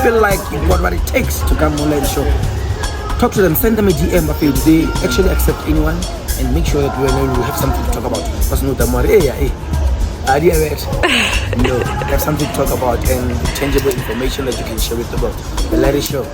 feel like you've got what it takes to come on the show, talk to them, send them a DM. They actually accept anyone, and make sure that we have something to talk about. Because no, no, have something to talk about and tangible information that you can share with the world. The Larry Show.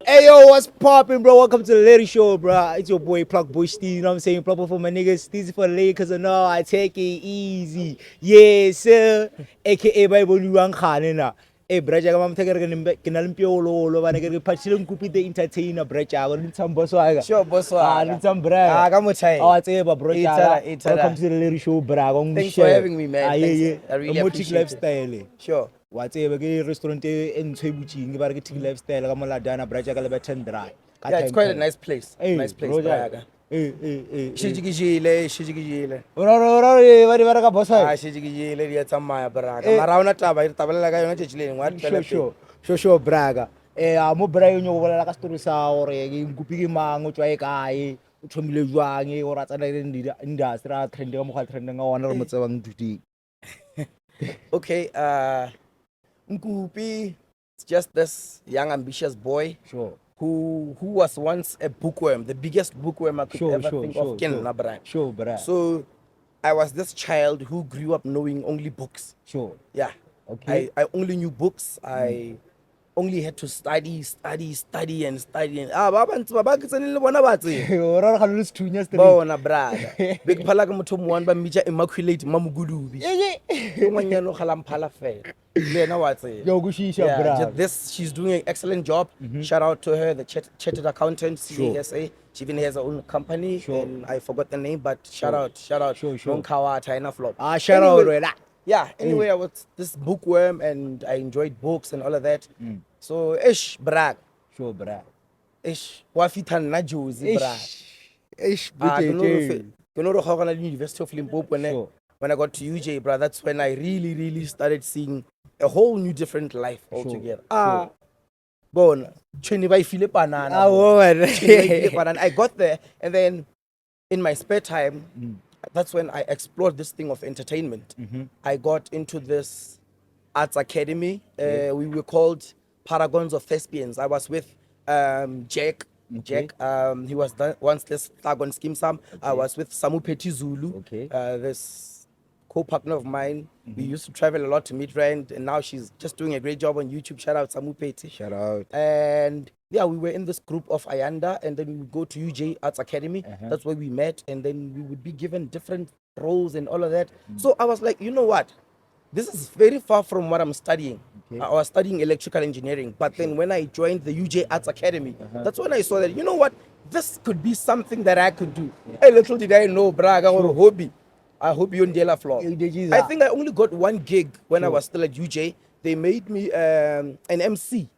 Hey yo, what's poppin', bro? Welcome to the Larry Show, bro. It's your boy Plug Bush Steve, you know what I'm saying? Proper for my niggas, Steezy for the Lakers, and no, I take it easy. Yes, sir. AKA Bible Luang Khanina. Hey, Braja, I'm taking a Kinalimpio, and I get a Pachilum Nkupi the entertainer, Braja. I want some Boswaga. Sure, Boswaga. I need some Braga. I'm say. Oh, I tell you about Braja. Welcome to the Larry Show, Braga. Thanks for having me, man. Yeah. I really appreciate lifestyle. it. Sure. What's a restaurant in Twebuchi, you got a lifestyle, I'm a Dana, Braja, dry. Yeah, it's quite a nice place. Hey, nice place, Braga. Shijigile. What boss? Shijigile, yet some Maya Braga. Marana Taba, Tabalaga, Chilin, Sure, Braga. I'm a brain over like a Sturisa or a Nkupi Mango, Twaika, Chumiljuang, or at an industry, trending on Ramadan duty. Okay, Nkupi is just this young, ambitious boy. Sure. Who was once a bookworm, the biggest bookworm I could ever think of. Sure, Brad. So I was this child who grew up knowing only books. Sure. Yeah. Okay. I only knew books. I only had to study. And babantu babakitsenile bona batsi. Ora khalus tunya street. Bona brother. Big phala ka motho mo one ba mija immaculate mamugudubi. Ngwanyano khala fe. Lena watsi. Yogushisha brother. This she's doing an excellent job. Shout out to her, the chartered accountant, CASA. She even has her own company and I forgot the name, but shout out. Sure. Nkawa China Flop. Shout out. Yeah, anyway, I was this bookworm and I enjoyed books and all of that. So, brag. Sure, brag. Wafitan na Jozi, brag. You know the University of Limpopo when I got to UJ, brother, that's when I really started seeing a whole new different life altogether. Bon, I got there and then in my spare time, that's when I explored this thing of entertainment. I got into this arts academy. We were called Paragons of Thespians. I was with Jack. Jack, he was once this thug on Skim Sam. I was with Samu Peti Zulu, this co-partner of mine. We used to travel a lot to meet Rand, and now she's just doing a great job on YouTube. Shout out Samu Peti. Shout out. And yeah, we were in this group of Ayanda, and then we would go to UJ Arts Academy. That's where we met, and then we would be given different roles and all of that. So I was like, you know what? This is very far from what I'm studying. I was studying electrical engineering, but then when I joined the UJ Arts Academy, that's when I saw that, you know what? This could be something that I could do. Hey, little did I know, Braga, or hobby. I hope you're on Dela Floor. I think I only got one gig when I was still at UJ. They made me an MC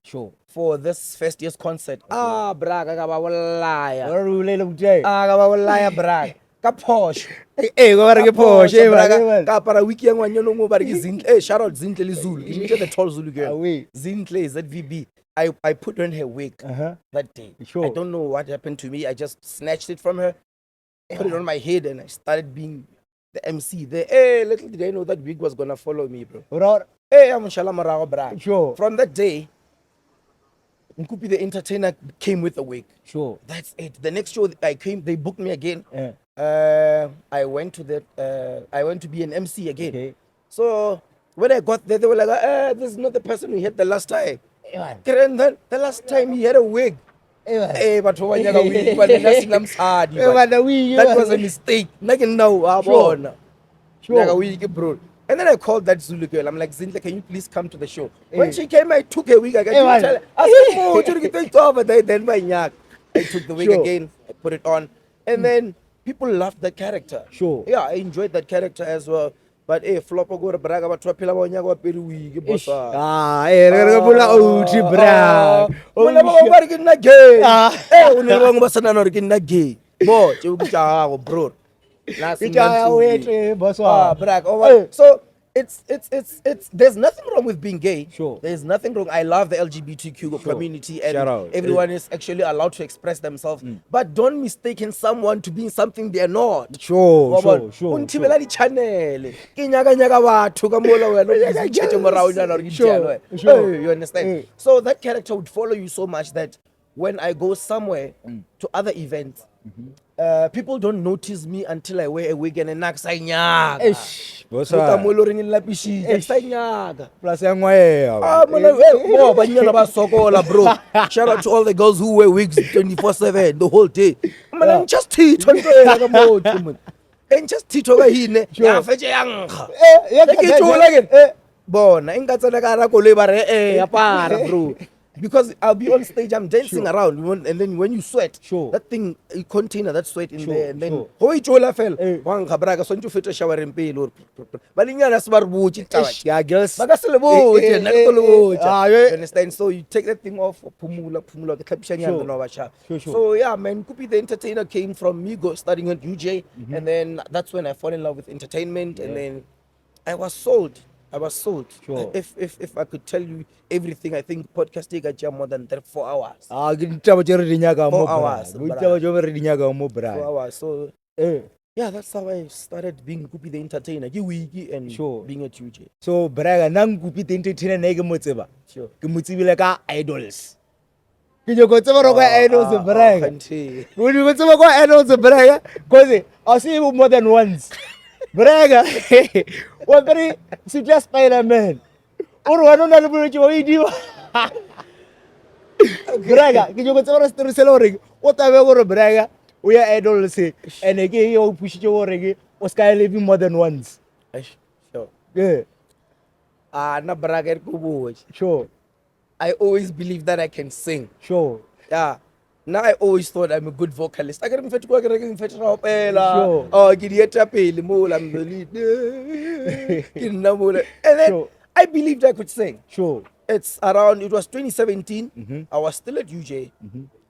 for this first year's concert. Braga, Gabawalaya. Braga. Ka Porsche. Hey, go to Porsche. Ka para wiki yang wanyo no bari Zintle. Hey, shout out Zintle Zulu. Give me the tall Zulu girl. Zintle ZVB. I put on her wig that day. I don't know what happened to me. I just snatched it from her, put it on my head, and I started being the MC there. Hey, little did I know that wig was gonna follow me, bro. Hey, I'm Shalamarawa Bra. From that day, Nkupi the entertainer came with a wig. That's it. The next show I came, they booked me again. I went to be an MC again. So when I got there, they were like, this is not the person we had the last time. The last time he had a wig. But that was a mistake. And then I called that Zulu girl. I'm like, Zintle, can you please come to the show? When she came, I took a wig again. I said, then I took the wig again, I put it on, and then people loved that character. Yeah, I enjoyed that character as well. But flop go to Braga, but Trapilla Wanya go Peru. So it's there's nothing wrong with being gay. Sure. There's nothing wrong. I love the LGBTQ community, and Shout out. everyone is actually allowed to express themselves. But don't mistaken someone to be something they are not. Sure. Untibela di channel. Ke nyaga batho ka mola wena o itshetse morao nyana re Sure. Hey, you understand? So that character would follow you so much that when I go somewhere to other events, people don't notice me until I wear a wig and a nak sa nyaga. Eish, boss. So ka mo lo reng la pishita sa nyaga. Plus ya ngwae. Mo banyana ba sokola bro. Shout out to all the girls who wear wigs 24/7 the whole day. Man just tito ntela ka mo man. And just tito ka hine ya fetse yang. Ke tjola ke. Bona ingatsana ka ra ko le bare apara bro. Because I'll be on stage, I'm dancing around, and then when you sweat, that thing, you contain that sweat in there, and then ho ijola fell. Wang kabraga so ntu feta shower in pelo. Balinyana sibarbuchi tawa. Yeah, girls. Bakaselebo, you understand? So you take that thing off, pumula, ke tlhapisha nyana no bacha. So yeah, man, Nkupi the entertainer came from me studying at UJ, and then that's when I fell in love with entertainment, and then I was sold. Sure. If I could tell you everything, I think podcasting got more than 4 hours. 4 hours. 4 hours. So yeah, that's how I started being Nkupi the entertainer. Wiki and being at UJ. So braga nang Nkupi the entertainer na ke motseba. Sure. Ke motsibile ka idols. Ke jo go tseba ro ka idols braga. When you go tseba ko idols braga, cause I see you more than once. Braga, what very suggest Spider-Man. Or one on the bridge or you. Braga, can you go to the story selling? What I will Braga, we are idols, and again you push your reggae was kind of living more than once. Sure. Yeah. Na Braga kubo. Sure. I always believe that I can sing. Sure. Yeah. Now I always thought I'm a good vocalist. I get him fetch go, I get him fetch up. Sure. Oh, get yet a pale mole. I'm the lead. And then I believed I could sing. Sure. It was 2017. I was still at UJ.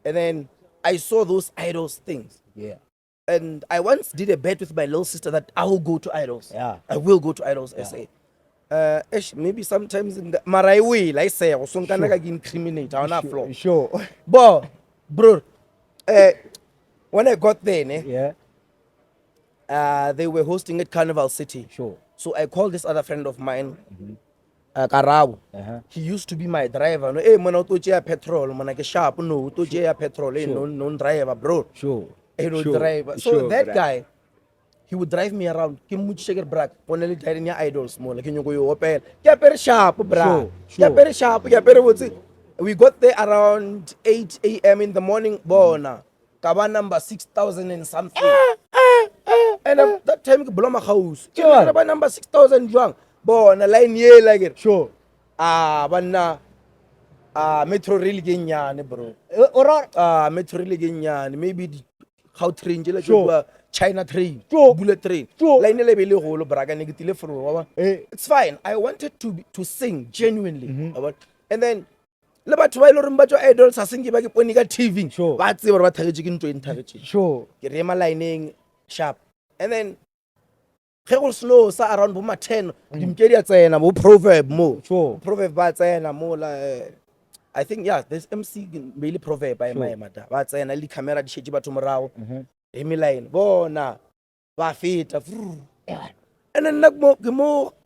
And then I saw those idols things. Yeah. And I once did a bet with my little sister that I will go to idols. Yeah. I will go to idols SA. Maybe sometimes in the Marai will I say or some kind of incriminate on our floor. Sure. But bro, when I got there, they were hosting at Carnival City. Sure. So I called this other friend of mine, Karau. He used to be my driver. No, man, to jaya petrol, man, like sharp, no, to jaya petrol, no driver, bro. Sure. No driver. So that guy, he would drive me around. Kim much sugar brak. Only driving your idols more. Like you go you open. Yeah, very sharp, bra. Yeah, very sharp. Yeah, very what's it? We got there around 8 a.m. in the morning. Bona, Kaban number 6,000 and something. And that time we blow my house. Kaban number 6,000 young. Bona line ye like it. Sure. Bana. Metro rail genyane bro. Metro rail genyane. Maybe how train jela sure. China train, sure. Bullet train. Sure. Line lebele holo braga negative for. It's fine. I wanted to sing genuinely. And then le batho ba ile re mbatwa idols a sing ba ke poni ka TV ba tseba re ba thagetse ke ntwe interage sure ke re ema lining sharp and then ge go slow sa around bo ma 10 dimkedi ya tsena bo proverb mo sure proverb ba tsena mo la I think this MC really proverb by my mother ba tsena le camera di shetse batho morao emi line bona ba feta and then nak mo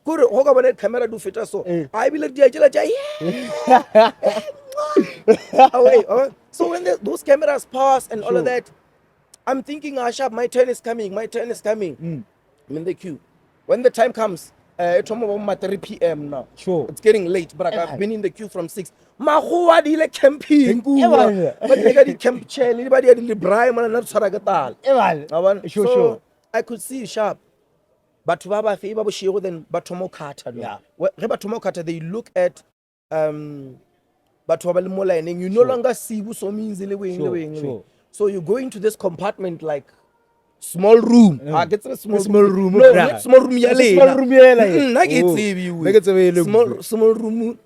go ka bona camera do feta so I be like dia tjela tja so when those cameras pass and all of that I'm thinking Sharp, my turn is coming I'm in the queue when the time comes it's almost 3 p.m. now sure it's getting late but I've been in the queue from 6 mahuwa di le camping but they got the camp chair anybody had the bribe and not saragatal sure I could see Sharp but baba fe ba bo shego then bathomo kata ge bathomo kata they look at batho ba le mo lining you no longer see who so means le wing so you go into this compartment like small room get a small room no small room ya na ke tsebi we small room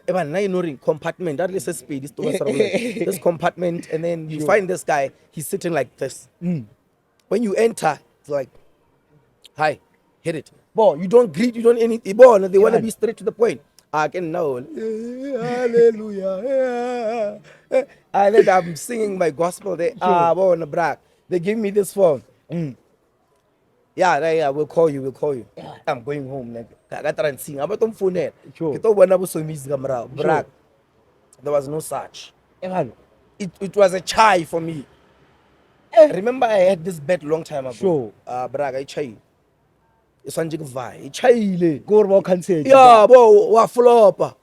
man na ignoring compartment that is a speed this compartment and then you find this guy he's sitting like this when you enter it's like hi hit it Boy, you don't greet, you don't anything. Boy, they want to be straight to the point. I can know. Hallelujah. And then I'm singing my gospel there. Boy, on the brag. They give me this phone. Yeah, we'll call you. Yeah. I'm going home. Like, I got to sing. I'm not on phone. Sure. Brag. There was no such. It was a chai for me. Remember, I had this bet long time ago. Sure. Brag, I chai. It's on Jigvai. Chai. Go about cancel. Yeah, boy, wa flop.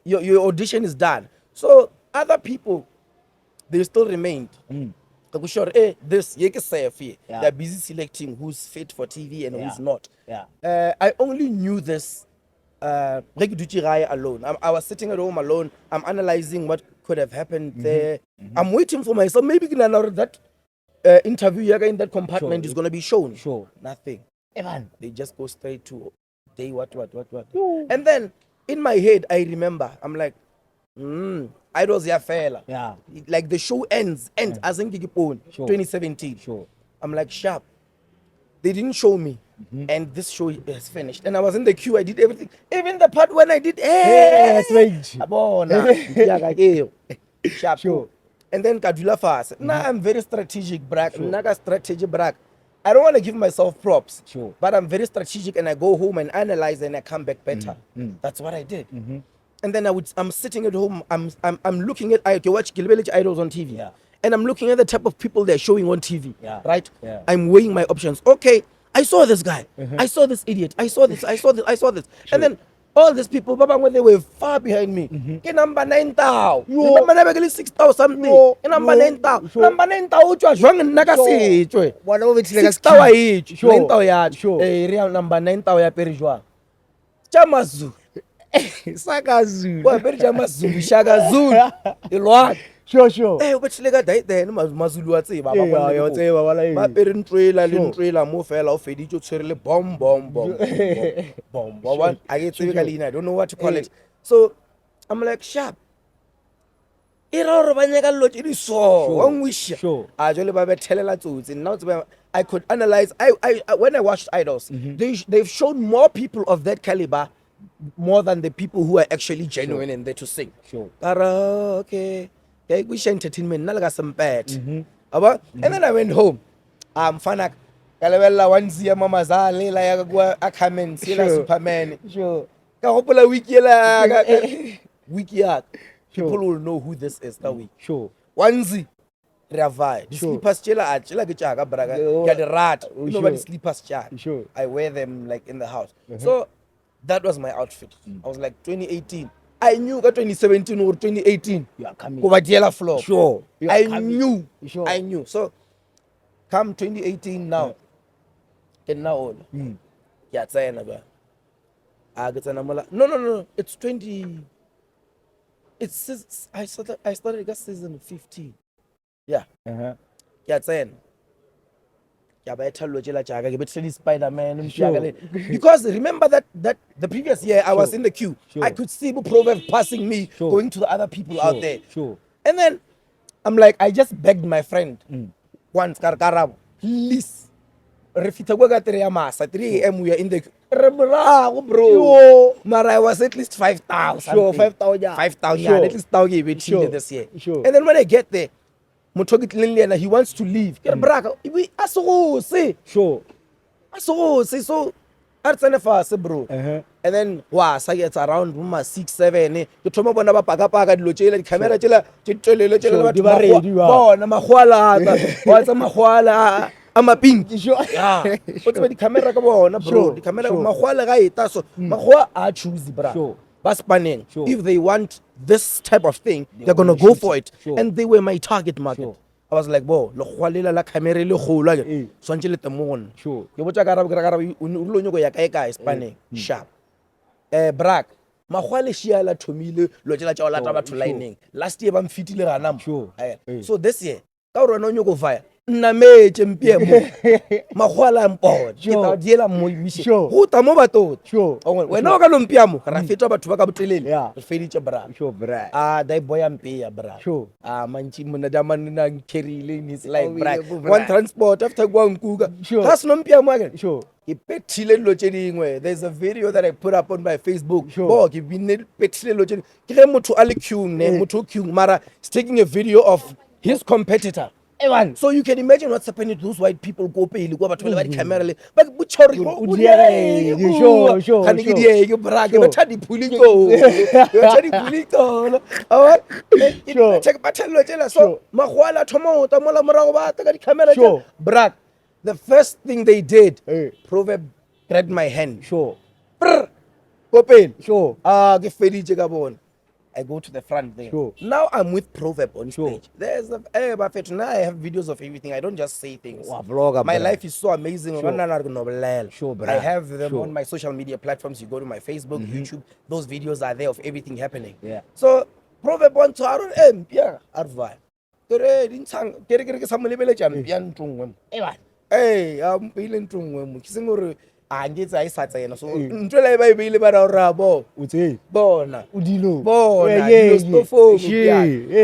Your audition is done. So other people, they still remained. Sure, this they're busy selecting who's fit for TV and who's not. I only knew this alone. I was sitting at home alone. I'm analyzing what could have happened there. I'm waiting for myself. Maybe that interview in that compartment is going to be shown. Sure. Nothing. They just go straight to day what. And then in my head, I remember, I'm like, Idols ya fela. Yeah. Like the show ends as in 2017. Sure. I'm like, sharp. They didn't show me. And this show is finished. And I was in the queue. I did everything. Even the part when I did, sharp. Sure. And then Kadula fast. Now I'm very strategic, brag. Naga strategic brag. I don't want to give myself props. Sure. But I'm very strategic and I go home and analyze and I come back better. That's what I did. And then I'm sitting at home. I'm looking at I watch Gilbert Idols on TV. Yeah. And I'm looking at the type of people they're showing on TV. Yeah. Right? Yeah. I'm weighing my options. Okay, I saw this guy. I saw this idiot. I saw this. Sure. And then all these people, when they were far behind me. Number 9,000. Number 6,000 something. Number 9,000. Sure. Number 9,000. Sure. One of it 6,000 each. Sure. 9,000. Sure. Real number 9,000 perijwa. Chamazu. Sakazu. Boy, Perijamazu. Shagazu. Ilwa. Sure. But lega dai there Mazulu atse ba ba perin trailer mo fela o fedi tso tshwerele bomb one I get I don't know what to call it. So I'm like, sharp ira re banya ka lo tse so one wish a jole ba bethelela tsotsi now I could analyze. I when I watched Idols, they've shown more people of that caliber more than the people who are actually genuine and there to sing. Sure. Okay. We share entertainment, nalaga some bad. And then I went home. Fanak kalawela wanzia mama za lela ya kwa akamen sila Superman. Sure. Ka hopola wiki la wiki ya. People will know who this is that week. Sure. Wanzi Ravai. The sleepers chela ke chaka braga. Ya the rat. Nobody sleepers chaka. Sure. I wear them like in the house. So that was my outfit. I was like 2018. I knew that 2017 or 2018. You are coming. Over floor. Sure. I knew. Sure. I knew. So come 2018 now. And now all. Yeah, it's No. It's 20. I started at season 15. Yeah. Yeah, it's Spider-Man. Sure. Because remember that the previous year I was in the queue. I could see the proverb passing me, going to the other people out there. Sure. And then I'm like, I just begged my friend once, please. Refita go got 3 a.m. we are in the bro. Mara I was at least 5,000. Sure, 5,000. 5,000. Sure. At least 1,000 Sure. this year. Sure. And then when I get there, and he wants to leave. We see. Sure. So artsane fast bro. And then it's around 6 7 you thoma bona ba paka dilo tshela di camera tshela tshitolelo tshela bona magwala wa tsa magwala ama pink. Yeah. What's the camera ka bona bro? The camera magwala ga eta so magwa a choose bra. Sure. Baspaneng. If they want this type of thing, they're gonna go for it. Sure. And they were my target market. Sure. I was like, bo, lo khwalela la camera le kholo ke. Swantse le temon. Sure. Ke botsa karabo o lo nyoko ya kae kae Spaneng. Sharp. Brak. Magwale shia la thomile lo tshela tsa o lata batho lining. Last year ba mfitile ganamo. Sure. So this year, ka o rona o nyoko vaya. Nnametše mpiemo. Magwala mpona. Ke tla diela mo mission. Go ta mo batho. Wena o ka no mpiamo, ra feta batho ba ka botelele. Re feditše bra. That boy ampeya bra. Mantši Monada man na carryile in his life bra. One transport after go Nkupi. Ga se no mpiamo again. Ke petile dilo tše dingwe. There's a video that I put up on my Facebook. Bo ke bine petile dilo tše dingwe. Ke ge motho a le queuing ne, motho queuing mara is taking a video of his competitor. So you can imagine what's happening to those white people go pay go batho ba di camera le ba butchori go kana ke die ke bra ke batha di puliko check bathello tshela so magwala thoma ta mola morago ba ta ka di camera tshela bra. The first thing they did, Proverb grabbed my hand. Go pay ke feditše ka bona. I go to the front there. Now I'm with Proverb on stage. There's now I have videos of everything. I don't just say things. My life is so amazing. I have them on my social media platforms. You go to my Facebook, YouTube. Those videos are there of everything happening. So Proverb wants to arva. Hey, I'm feeling strong. Angetse a sa tsena so ntwe la ba ile ba ra bo bona udilo bona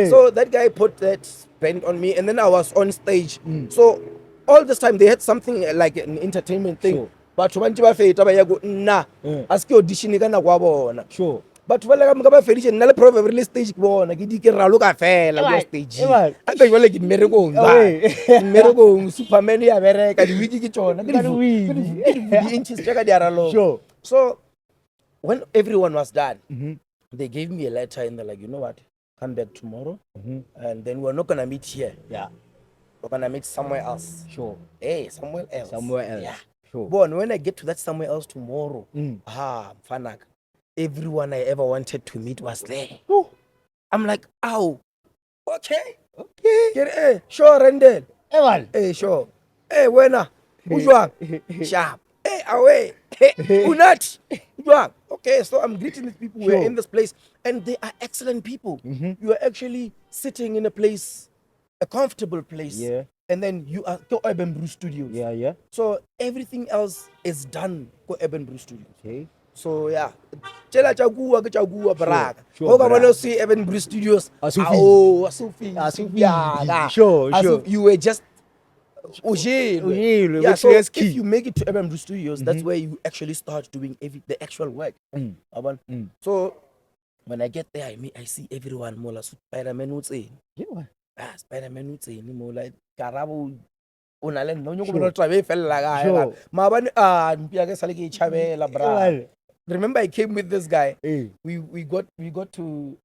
so that guy put that band on me and then I was on stage. So all this time they had something like an entertainment thing but bantse ba feta ba ya go nna aske audition ka na kwa bona but ba la ka ba feditše nna le Proverb re le stage bona ke di ke ralo ka fela go stage a ka jwale ke mmerekong Superman ya bereka di wiki ke tsona ke di inches tša ka di aralo. So when everyone was done, they gave me a letter and they're like, you know what, come back tomorrow and then we're not gonna meet here, we're gonna meet somewhere else. Somewhere else. But when I get to that somewhere else tomorrow, fanak, everyone I ever wanted to meet was there. I'm like, ow, okay. Sure, Rendell. Sure. Wena, Ujwang, sharp. Away. Unat, Ujwang. Okay, so I'm greeting these people. We're in this place, and they are excellent people. You are actually sitting in a place, a comfortable place. And then you are go Urban Brew Studios. So everything else is done go Urban Brew Studios. So Chela chagua ke chagua braga. Go ka bona see Urban Brew Studios. Asufi. You were just so if you make it to Urban Brew Studios, that's where you actually start doing the actual work. So when I get there, I see everyone more like Spider-Man would say. Spider-Man would say more like Karabo. Remember I came with this guy. We got to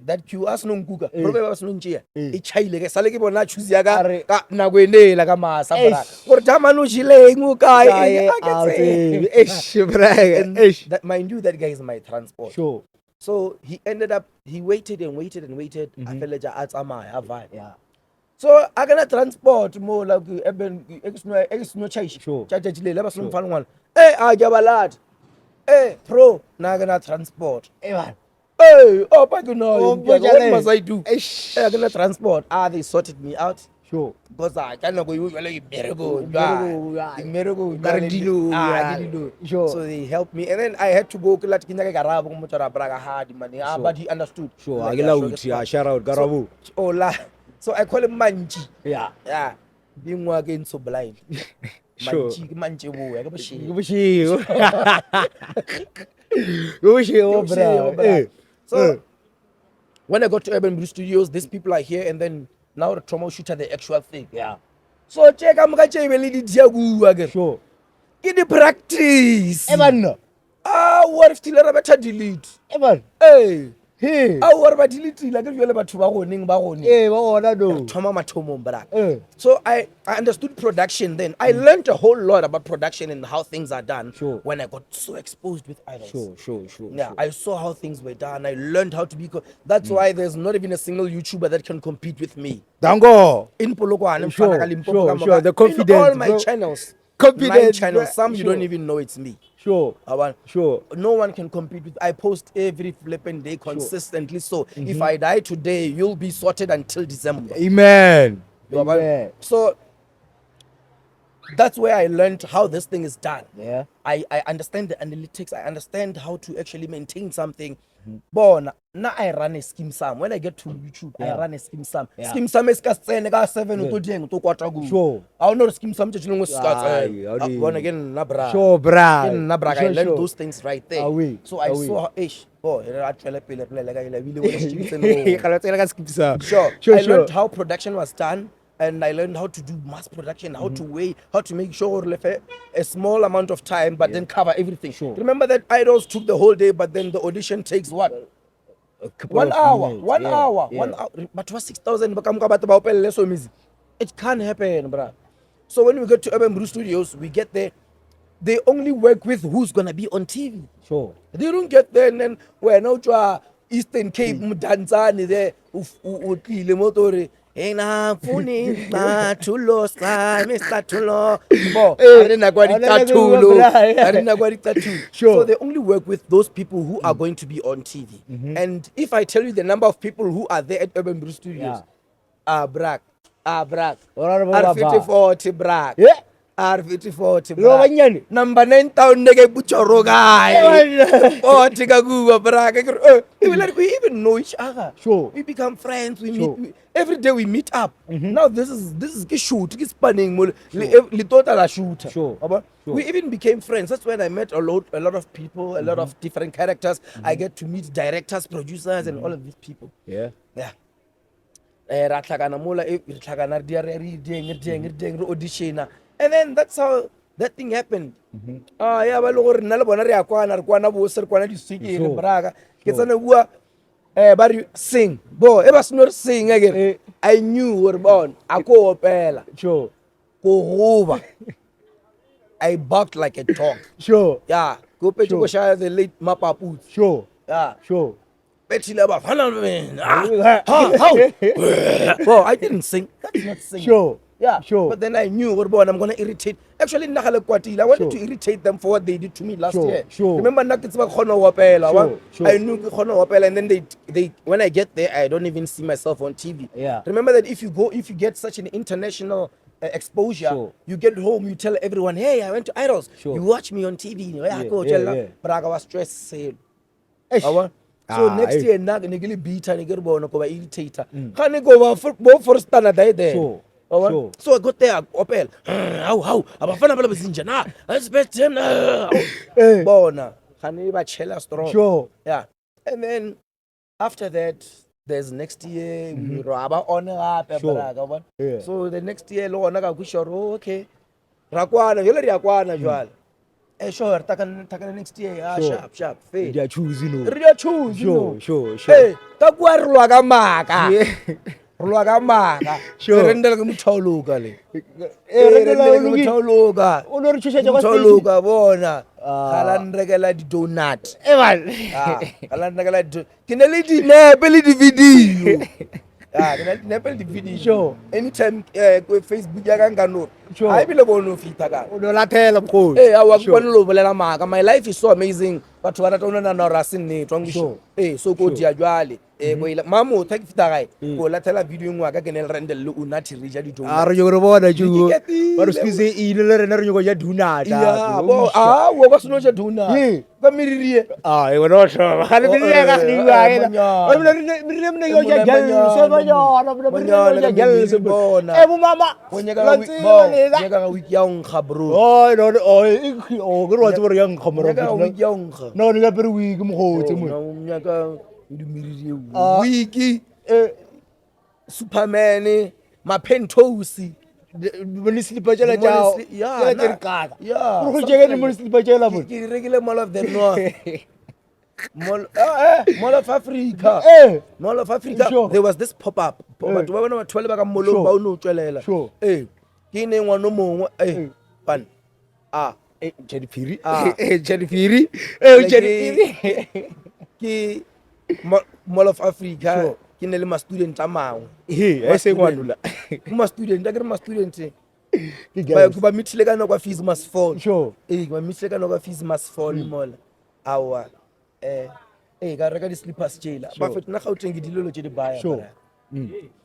that queue as no Nkuka. Probably was no nchia. Ichaile ke sale ke bona choose ya ka na go enela ka masa bra. Gore jamano jile nguka. That mind you that guy is my transport. So he waited and waited. I felt like at ama so I gonna transport more like Eben no chase. Chajile leba some fun one. Ajabalat. Pro na gonna transport. But you know what must I do? I gonna transport. They sorted me out. Because I cannot go usually miracle. So they helped me and then I had to go but he understood. Shout out Garabu. So I call him Manchi. Being working so blind. Manchi. So when I got to Urban Brew Studios, these people are here and then now the troubleshooter the actual thing. So check I'm gonna check again. Get the practice. What if still better delete? What about delete like if you about to So I understood production then. I learned a whole lot about production and how things are done when I got so exposed with idols. I saw how things were done. I learned how to be that's why there's not even a single YouTuber that can compete with me. Dango In Polokwane, the confidence in all my channels. 9 channels, some you don't even know it's me. No one can compete with. I post every flipping day consistently. So if I die today, you'll be sorted until December. Amen. So that's where I learned how this thing is done. Yeah. I understand the analytics. I understand how to actually maintain something. Bona, now I run a scheme sum. When I get to YouTube, I run a scheme sum. Yeah. Scheme sum is ka 7 to 10 to 4. Sure. I don't know scheme sum just long Aye, aye. Born again na bra. Sure, bra. Again na bra. I Sure, learned sure. those things right there. Aye, So I aye. saw ish. Boy, I tell like I Sure. Sure, I learned sure. how production was done, and I learned how to do mass production, how to weigh, how to make sure a small amount of time, but then cover everything. Sure. Remember that idols took the whole day, but then the audition takes what? A couple 1 of hour. minutes. 1 Yeah, hour. yeah. 1 hour. But was 6,000. It can't happen, bruh. So when we get to Urban Brew Studios, we get there. They only work with who's gonna be on TV. Sure. They don't get there and then we're not Eastern Cape Mudanzani there utlile motori ena funi na tulo sa Mr. Tulo bo arena kwa ditatulo. Sure. So they only work with those people who are going to be on TV. And if I tell you the number of people who are there at Urban Brew Studios, brag R50 40 brag. Yeah. R50 Lo banyane. number 9,000 nigga butchoro guy. Oh, tika guga braka. We even know each other. Sure. We become friends. We Sure. meet. Every day we meet up. Now this is ke shoot. Ke spanning mo. Li total a shooter. Sure. Aba? Sure. We even became friends. That's when I met a lot of people, a lot of different characters. I get to meet directors, producers, and all of these people. Yeah. Yeah. Ra tlhakana mola e re tlhakana re dia re ding audition. And then that's how that thing happened. Yeah, ba le gore nna le bona re ya kwana bo se re kwana di swiki re braga. Ke tsana bua ba re sing. Bo e ba sno re sing again. I knew gore bon a ko opela. Sure. Ko goba. I barked like a dog. Sure. Yeah, go pet go share the late mapapu. Sure. Yeah. Sure. Betila ba fana man. How? Bo I didn't sing. That's not singing. Sure. Yeah, Sure. But then I knew I'm going to irritate. Actually, I wanted to irritate them for what they did to me last year. Sure. Remember, Sure. I knew and then they when I get there, I don't even see myself on TV. Yeah. Remember that if you get such an international exposure, Sure. you get home, you tell everyone, hey, I went to Idols. Sure. You watch me on TV. Yeah. But I was stressed. So next year, nagili beat and nigger ko ba irritator. Can go first standard there. Sure. Sure. So I got there, Opel. How? Abafana bala bezinja na. Expect him na. Bona. Khani ba chela strong. Sure. Yeah. And then after that, there's next year we raba on up. Yeah. So the next year lo ona ka kushoro okay. Rakwana, yele ri akwana jwala. Sure, takan next year. Sharp. They are choosing. Re dia choose. Sure. Hey, ka kwa re lwa ka maka. Rulwa ka maka. Sure. Rendela ke mthawuluka le. Rendela ke mthawuluka. O lo re tshosetsa kwa Mthawuluka bona. Khala nrekela di donut. Khala nrekela di. Ke ne le di nepe le di video. Ke ne le nepe le di video. Sure. Anytime ko Facebook ya ka ngano. Sure. Ha bile bona o fita ka. O lo lathela mkhulu. Awa ke bona lo bolela maka. My life is so amazing. Batho ba rata ona na ra sinne tswa ngisho. So ko dia jwale. Go ila mamo take fita gae go latela video ngwa ka ke ne le rendel le una thirija di donut. A re yo re bona ju. Ba re squeeze ile le rena re nyo ya donut. Yeah, bo wo ka sno ja donut. Ka miririe. E wona o tshaba. Ga le miririe ka diwa ena. O miririe mne yo ja gel se ba yo na miririe yo ja gel se bona. Bo mama. Nyaka ga week ya nkga bro. O ke re wa tsore yang khamera. Nyaka ga week ya nkga. No ni ga pere week mo gotse mo. Nyaka wiki Superman mapentosi Municipal jela jao jela terikada go jega ni municipal jela mo ke regular mall of the north mall of Africa mall of Africa there was this pop up but ba bona batho ba ka molong ba o no tswelela ke ne ngwana mongwe pan Jedipiri Jedipiri ke Mall of Africa ke ne le ma student a mangwe I say ngwanula ma student akere ma student ba mithile ka no kwa fees must fall ba mithile ka no kwa fees must fall mola awa ka reka di slippers jela ba fetna Gauteng ke dilolo tse di baya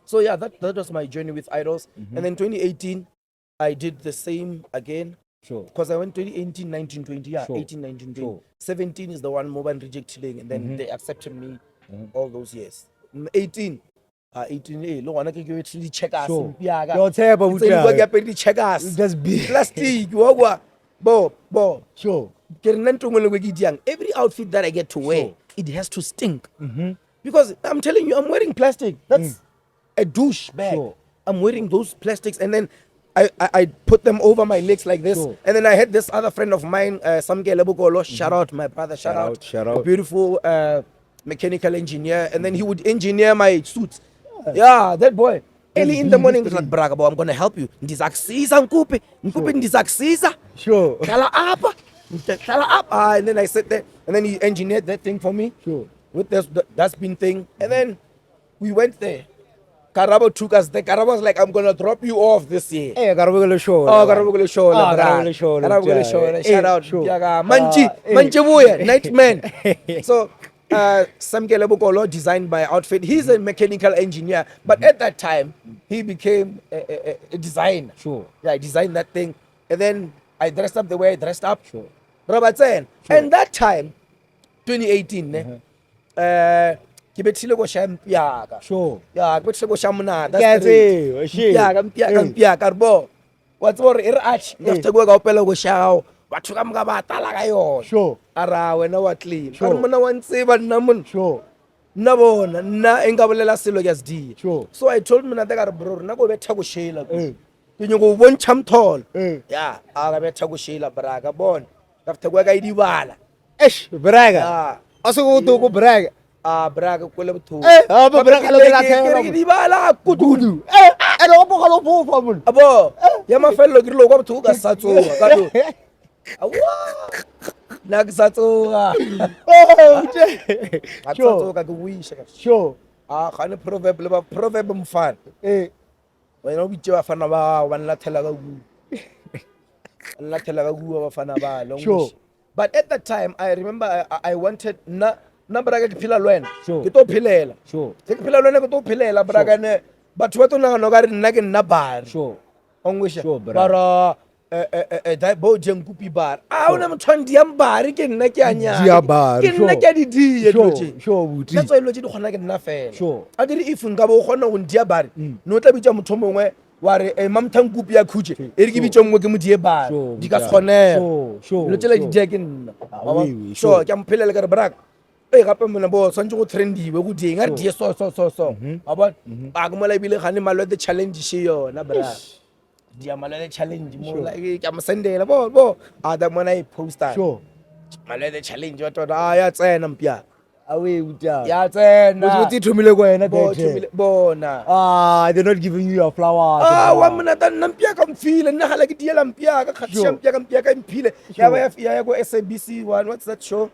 so yeah that was my journey with Idols and then 2018 I did the same again. Sure. Because I went 2018, 19, 20. Yeah, Sure. 18, 19, 20. Sure. 17 is the one mobile rejecting, and then they accepted me all those years. 18. 18 lo wana ke actually check us Sure. ya ka Yo tshepa Itse go butlana. ke apere check us That's big. plastic wa bo Sure. ke re nna ntho ngwe le ngwe ke diang. Every outfit that I get to wear, Sure. it has to stink. Because I'm telling you, I'm wearing plastic. That's a douche bag. Sure. I'm wearing those plastics, and then I put them over my legs like this. Sure. And then I had this other friend of mine, Samke Lebukolo, shout out, my brother, shout out. A beautiful mechanical engineer. And then he would engineer my suits. Yeah, that boy. Early in the morning, he's like, Braga, I'm going to help you. Ndizakusiza Nkupi. Nkupi ndizakusiza. Sure. Kala apa. Kala apa. And then I sat there, and then he engineered that thing for me. Sure. With this dustbin thing. And then we went there. Karabo took us there. Karabo was like, I'm going to drop you off this year. Hey, Karabo gonna show. Oh, Karabo gonna show. Karabo gonna show. Shout out. Manchi Buya, Nightman. So, Samke Lebukolo designed my outfit. He's a mechanical engineer. But at that time, he became a designer. Sure. Yeah, I designed that thing. And then I dressed up the way I dressed up. Sure. Robert Sen. And that time, 2018, ke bethile go sha mpiaka. Sure. Yeah, ke bethile go sha Monada. Mpiaka rbo. What's more e re arch after go ka opela go sha batho ka mga ba tala ka yona. Sure. Ara wena wa clean. Sure. Ka mona wa ntseba nna mon. Sure. Nna bona nna enga bolela selo ke sdi. Sure. So I told Monada ka re bro rena go betha go shela. Ke nyoko bontsha mtholo. Yeah, a ka betha go shela braga bona. After go ka idibala. Braga. Aso go to Braga. Braga ko le botho. Ba Braga lo la thela. Ke dibala kudu. Ene o bogalo phofa mon. Abo ya mafello ke lo go botho ka satsoga ka do. Awa. Na ke satsoga. Sure. Ka go wish. Sure. Ga ne proverb le ba proverb mfana. Wena o bitse ba fana ba wa nna thela ka gu. Nna thela ka gu ba fana ba long. Sure. But at that time I remember I wanted na braga ke phila lwena Sure. ke to philela. Sure. Ke phila lwena ke to philela braga ne batho ba tona no ka re nna ke nna bar. Sure. Ongwisha. Sure, Bara that bo Nkupi bar. Una motho ndi ya bar ke nna ke anya. Dia bar, Ke nna ke di di Sure. tloje. Sure, buti. That's why lo di gona ke nna fela. Sure. A dire if nka bo gona go ndia bar. No tla bitsa motho mongwe wa re mamtha Nkupi ya khuje. E re ke bitsa mongwe ke mo die bar. Di ka tshwanela. Sure. Lo tsela di dia ke nna. Oui, So ke amphelela ka re braga. Gape mona bo swantse go trendiwe go ding a re die so a bona ba go mola ibile gane malwa the challenge she yona bra dia malwa the challenge mo like ke am sendela bo da mona I poster Sure. malwa the challenge wa tota ya tsena mpia Awe uta. ya tsena Uthi thumile kwena bo tete. bona They're not giving you your flowers. wa mona ta nna mpia ka mfile nna hala ke diela mpia ka khatsha mpia ka mphile ya go SABC one. What's that show?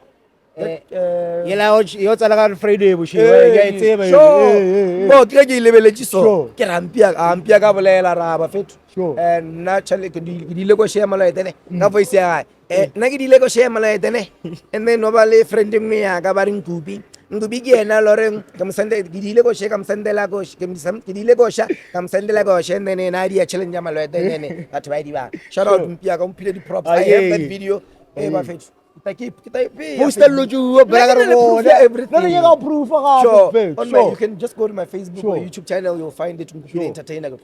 Yela yo tsala ka Friday bo shiwa ya itseba yo bo ke ke lebeletse so ke rampia ka bolela raba fetu Sure. and naturally ke dile go share mala etene ka voice ya nna ke dile go share mala etene and then no ba le friend me ya ka ba ring Nkupi ke ena loreng ke msende ke dile go share ka msendela go ke dile go share ka msendela go share then na dia challenge mala etene batho ba di ba shout out mpia ka mphile di props. I have that video ba fetu. Poster loju braga ro everything. No proof sure. You can just go to my Facebook or YouTube channel, you'll find it. Entertainer.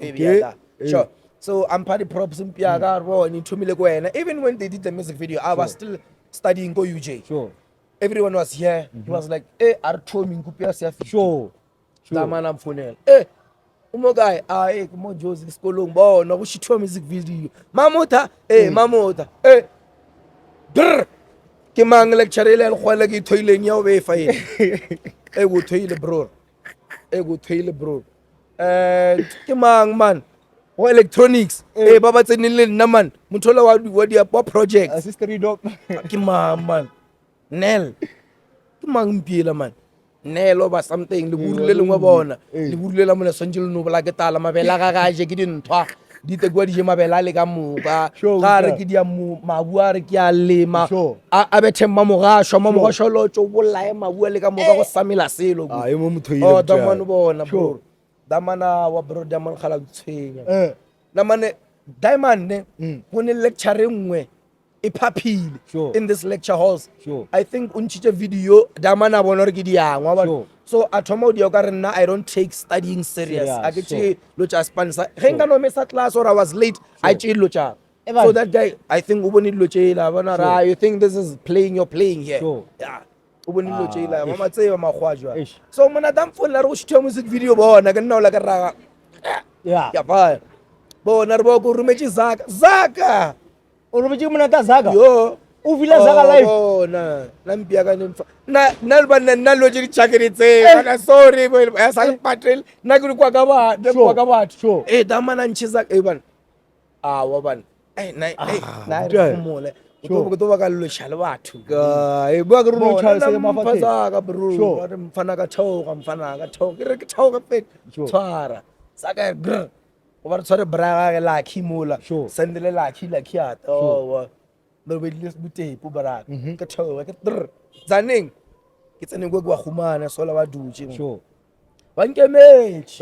Sure. So I'm party props in Piaga ro and Tumile Gwena. Even when they did the music video, I was still studying Go UJ. Sure. Everyone was here. He was like, Arto Minkupia Sef. Sure. Damanam Funel. Umo guy, mo Joseph Skolombo, no she told music video. Mamota, Mamota, Grr. Ke mang lecture le go le ke toileng ya o be fa ene e go toile bro ke mang man o electronics ba ba tseneng le nna man mothola wa di project sister dog ke mang man Nel ke mang mpiela man Nel ba something le burile lengwe bona le burile la mona sonjelo no bla ke tala mabela ga je ke dintwa di te gwa di je mabela le ka moka ga re ke dia mabua re ke a lema a bethe mamogasho lo tso bolae mabua le ka moka go samela selo e mo mothoile da mano bona bro da mana wa bro da man khala tshwenya na mane Diamond ne go ne lecture nngwe e phaphile in this lecture halls. I think unchite video Diamond a bona re ke diangwa ba. So a thoma o di ka re nna I don't take studying serious. I get to lo tsa sponsor. Renga no mesa class or I was late. I tshi lo tsa. So that guy, I think o bone lo tshela bona ra you think this is playing, you're playing here. Yeah. O bone lo tshela mama tseba magwajwa. So mona dam phone la re go shoot music video bona ke nna o la ka ra. Yeah. Ya ba. Bona re bo go rumetše Zaka. O rumetše Monada Zaka. Yo. O vile Zaka live. Bona la mpia ka nemfa. Na ba nna lo tše ditšhakedi tse. Ana sorry bo ya sa patrol. Na ke kwa ka ba, kwa ka ba. Da mana ntshiza ban. Wa ban. Na re fumole. Go to ba ka lo tšhala batho. E bua ke re no tšhala se mafateng. Zaka bro. Re mfana ka thoga mfana ka thoga. Ke re ke thoga fet. Tshwara. Zaka grr. O ba tshware braga ke la khimola sendele la khiata o no be le butepo braga ke thowa ke tr zaneng ke tsene go khumana sola ba dutse ba nkemetse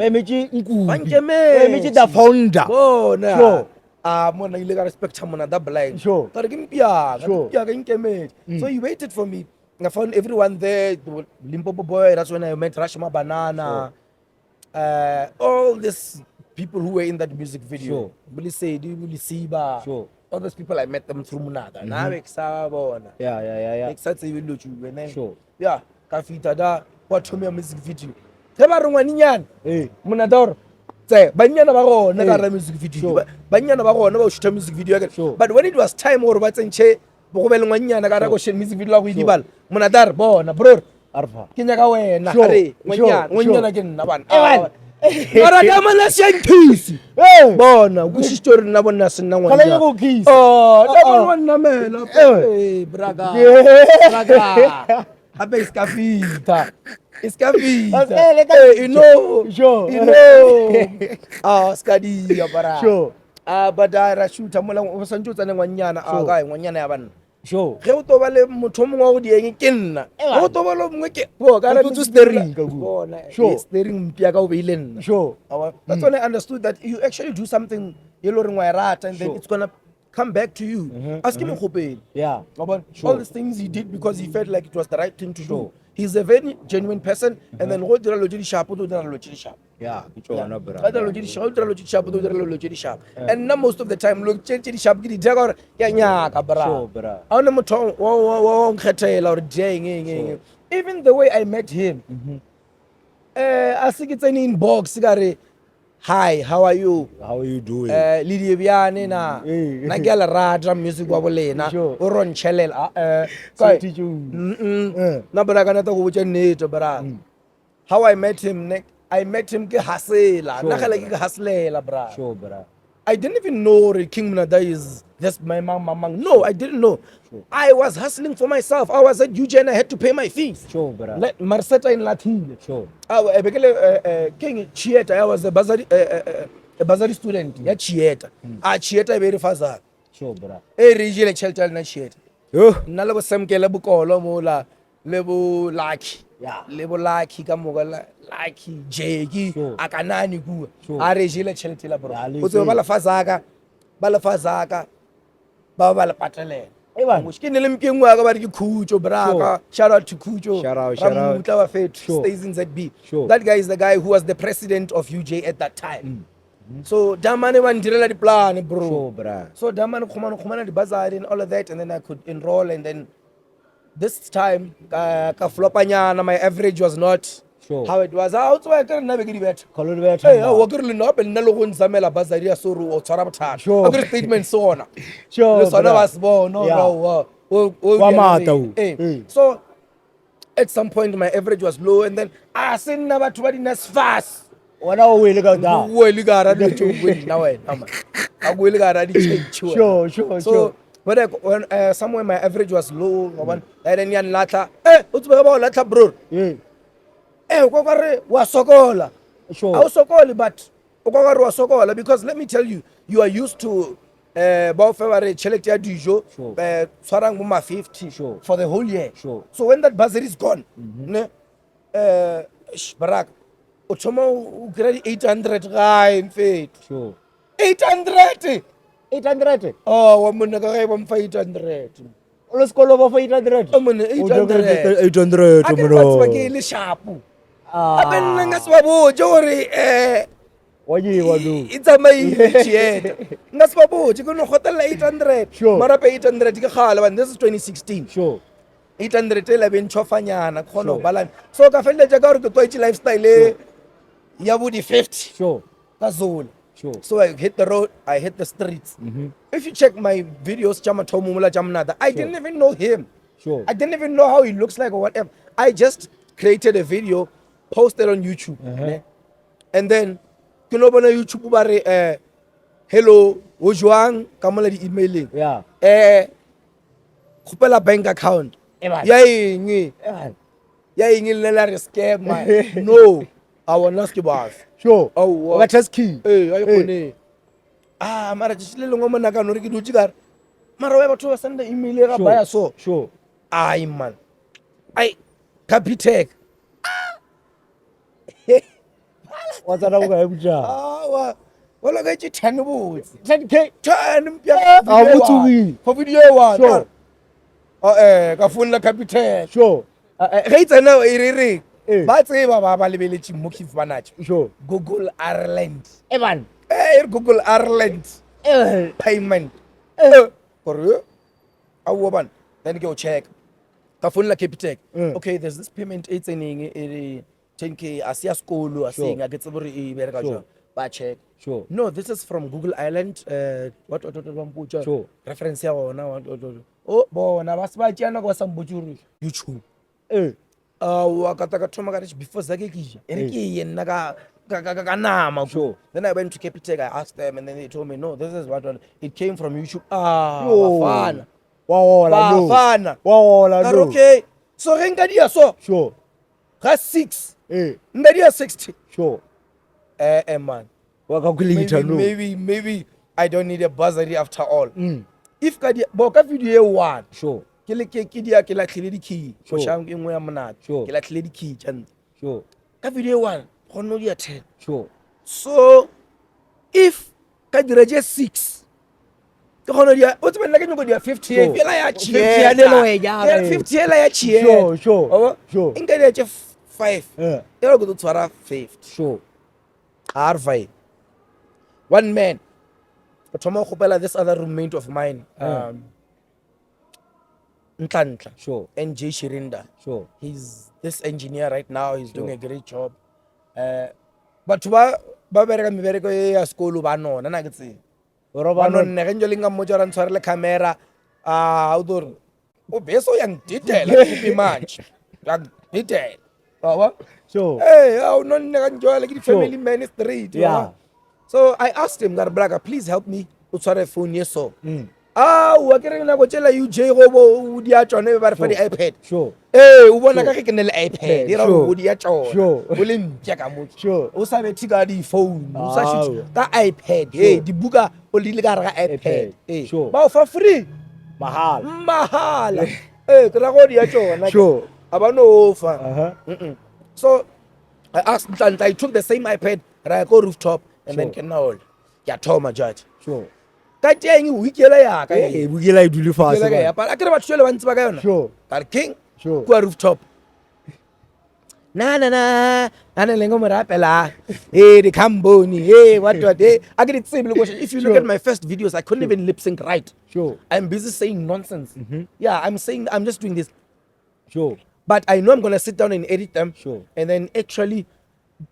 Nkupi the founder bona mona ile ka respect mona da blind ka re ke mpia ke nkemetse. So you waited for me. I found everyone there. Limpopo boy, that's when I met Rashma Banana. All this people who were in that music video. Bully Sedi, Bully Siba. All those people I met them through Monada. Now exabona. Yeah. Exatse you look you. Yeah, Kafita da what me music video. Teba rungwaninyana. Monador. Say banyana ba gona ka ra music video. Banyana ba gona ba shoot music video. But when it was time or ba tsentse bo go be lengwanyana ka ra go shoot music video la go idibala. Monadar bona bro. Arfa. Ke nya ka wena are ngwanyana ke nna bana. Mara dama na scientist. Bona ku story na bona sina ngwana. Kala go kiss. Dama na mela. Braga. Abe iskafita. You know. Skadi ya bara. Badara shoota mola o santutsa ne ngwanyana ka ngwanyana ya bana. Ge o toba le motho mongwe wa go dieng ke nna. O toba lo mongwe ke bo ka re steering ka bona. Steering mpia ka o beile nna. That's when I understood that you actually do something you lo re ngwa rata and then it's going to come back to you. Ask him Nkupi. Yeah. All these things he did because he felt like it was the right thing to do. He's a very genuine person and then go dira lo di sharp do dira lo di sharp. Yeah, na bra. Dira lo di sharp do dira lo di sharp. And now most of the time lo di sharp ke di jaga ya nya ka bra. A ona motho wa nkgethela or jeng. Even the way I met him. A se ke tsene inbox ka re hi, how are you? How are you doing? Lidi biane na ke la rata music wa bolena o ron chelela na bra kana to go tshennete bra. How I met him ke hasela na khala ke haslela bra. Bra. I didn't even know King Monada is this my mama. No, I didn't know. I was hustling for myself. I was at UJ and I had to pay my fees. Bra. Let Marseta in Latin. I became King Chieta. I was a bazari student. Yeah, Chieta. Chieta very fast. Bra. Regional shelter na Chieta. Nala was some kelabukolo mola lebu lucky. Yeah, lebo lucky ka mogala lucky jeki akanani ku a regile tšhelete la bro o tse ba la fazaka ba la patelela ke ne le mpeng wa ka ba di khutso braka. Shout out to Khutso. Ramutla wa fethu stays in ZB. That guy is the guy who was the president of UJ at that time. So Damane wa ndirela di plan bro. So Damane khumana di bazari and all of that and then I could enroll and then this time ka flopanyana my average was not how it was. How to I can never get better. Hey, I work really no and no one samela bazaria suru or tsarabata. A good statement so on. So na was born no. So at some point my average was low and then I seen never to be as fast. Wana o wele ka da. O wele ka ra di tshogwe na wena. A wele ka ra di tshego. Sure. But when somewhere my average was low, and then yan lata, what's about lata bro? Ukogare wa sokola. I was sokola, but ukogare wa sokola because let me tell you, you are used to about February chelektia du jour, swarang muma 50 for the whole year. So when that buzzard is gone, Barak, Otomo grade 800 guy in faith. 800. 800. Oh, wa monna ka ga ba mfa 800. O lo sekolo ba fa 800. O monna 800. 800 A ke re batho ba ke le sharp. A be nna nga se ba botse gore wa ye wa lo. itsamai tšhieta nga se ba botse ke no gotela 800 Sure. mara pe 800 ke gale but this is 2016 Sure. 800 e la ben tshofanyana ke gona go balana so ka feleletša ka gore ke tlwaetse lifestyle ya bo di 50 Sure. ka zone. Sure. So I hit the road, I hit the streets. If you check my videos, Monada, I didn't even know him. Sure. I didn't even know how he looks like or whatever. I just created a video, posted on YouTube. Ne? And then, you know, on YouTube, hello, Ojuang, Kamala di emailing. Yeah. Kupela bank account. Eman. Yay, lela scam, man. No, I will not give us. Sure. Oh, Wa test key. ay khone mara tshile lengo mona ka no re ke dutse ka mara wa batho ba senda email ga baya so Sure. ai man ai Capitec Wa tsana go ga buja. wa wala ga tshi 10 botse 10k. 10 mpya Ah, botsugi. for video wa Sure. ka phone la Capitec Sure. ge tsena e re Eh. ba tseba ba lebeletse mo ke fanatse Sure. Google Ireland Eman. Google Ireland payment gore awu ban then go check ka phone la Capitec okay there's this payment it's in 10k asiya skolo asinga ke tsebo re e bereka jwa ba check Sure. no this is from Google Ireland what bampucha Sure. reference ya ona oh bona ba se ba tjana go sambutjuru YouTube wa ka thoma ka before zake kija ere ke yena ka nama Sure. then I went to Capitec, I asked them and then they told me no this is what it came from YouTube bafana bafana no. okay so ge nka dia so Sure. ga 6 nna dia 60 Sure. man Wa calculator no. maybe I don't need a bursary after all if ka dia bo ka video e one Sure. ke le ke dia ke la tlhile di key Sure. go shang ke ngwe ya monate Sure. ke la tlhile di key tjana Sure. ka video one go no dia 10 Sure. so if ka dira je 6 ke gona dia o tsebe nna ke nyoko dia 50 Sure. fela ya 50 ya lelo e ja re. 50 ela ya chie Sure. Sure. inga dia je 5 ya go tswara 50 Sure. arvai one man but thoma go pela this other roommate of mine Ntantla Sure. NJ Shirinda Sure. he's this engineer right now he's doing a great job but ba bereka mebereko e ya sekolo ba nona na ke tse ba nonne ge njole nga mmotsa ra ntshware le camera o dor o beso yang detail kupi manch yang detail wa Sure. o nonne ga njole ke di family man street Yeah. so I asked him that brother please help me o tshware phone yeso wa ke re na go tshela UJ go bo di a tsone ba re fa di iPad Sure. o bona ka ge ke ne le iPad e ra go di a tsone Sure. o le ntja ka mo Sure. o sa bethi ka di phone o sa Ah. shoot ka iPad di buka o le ka re ga iPad Sure. ba o fa free Mahal. mahala ke ra go di a tsona Sure. aba no fa Uh-huh. so I asked Ntantla I took the same iPad ra go rooftop and then Sure. ke na all ya thoma judge Sure. ka teng o ikela ya ka Eh, bukela e dule fase. Ke ya pa akere batho le bantsi ba ka yona Sure. ka re king Sure. kwa rooftop na lengo mo rapela di kamboni what I get it simple question if you look Sure. at my first videos I couldn't even lip sync right Sure. I'm busy saying nonsense yeah I'm just doing this Sure. but I know I'm gonna sit down and edit them Sure. and then actually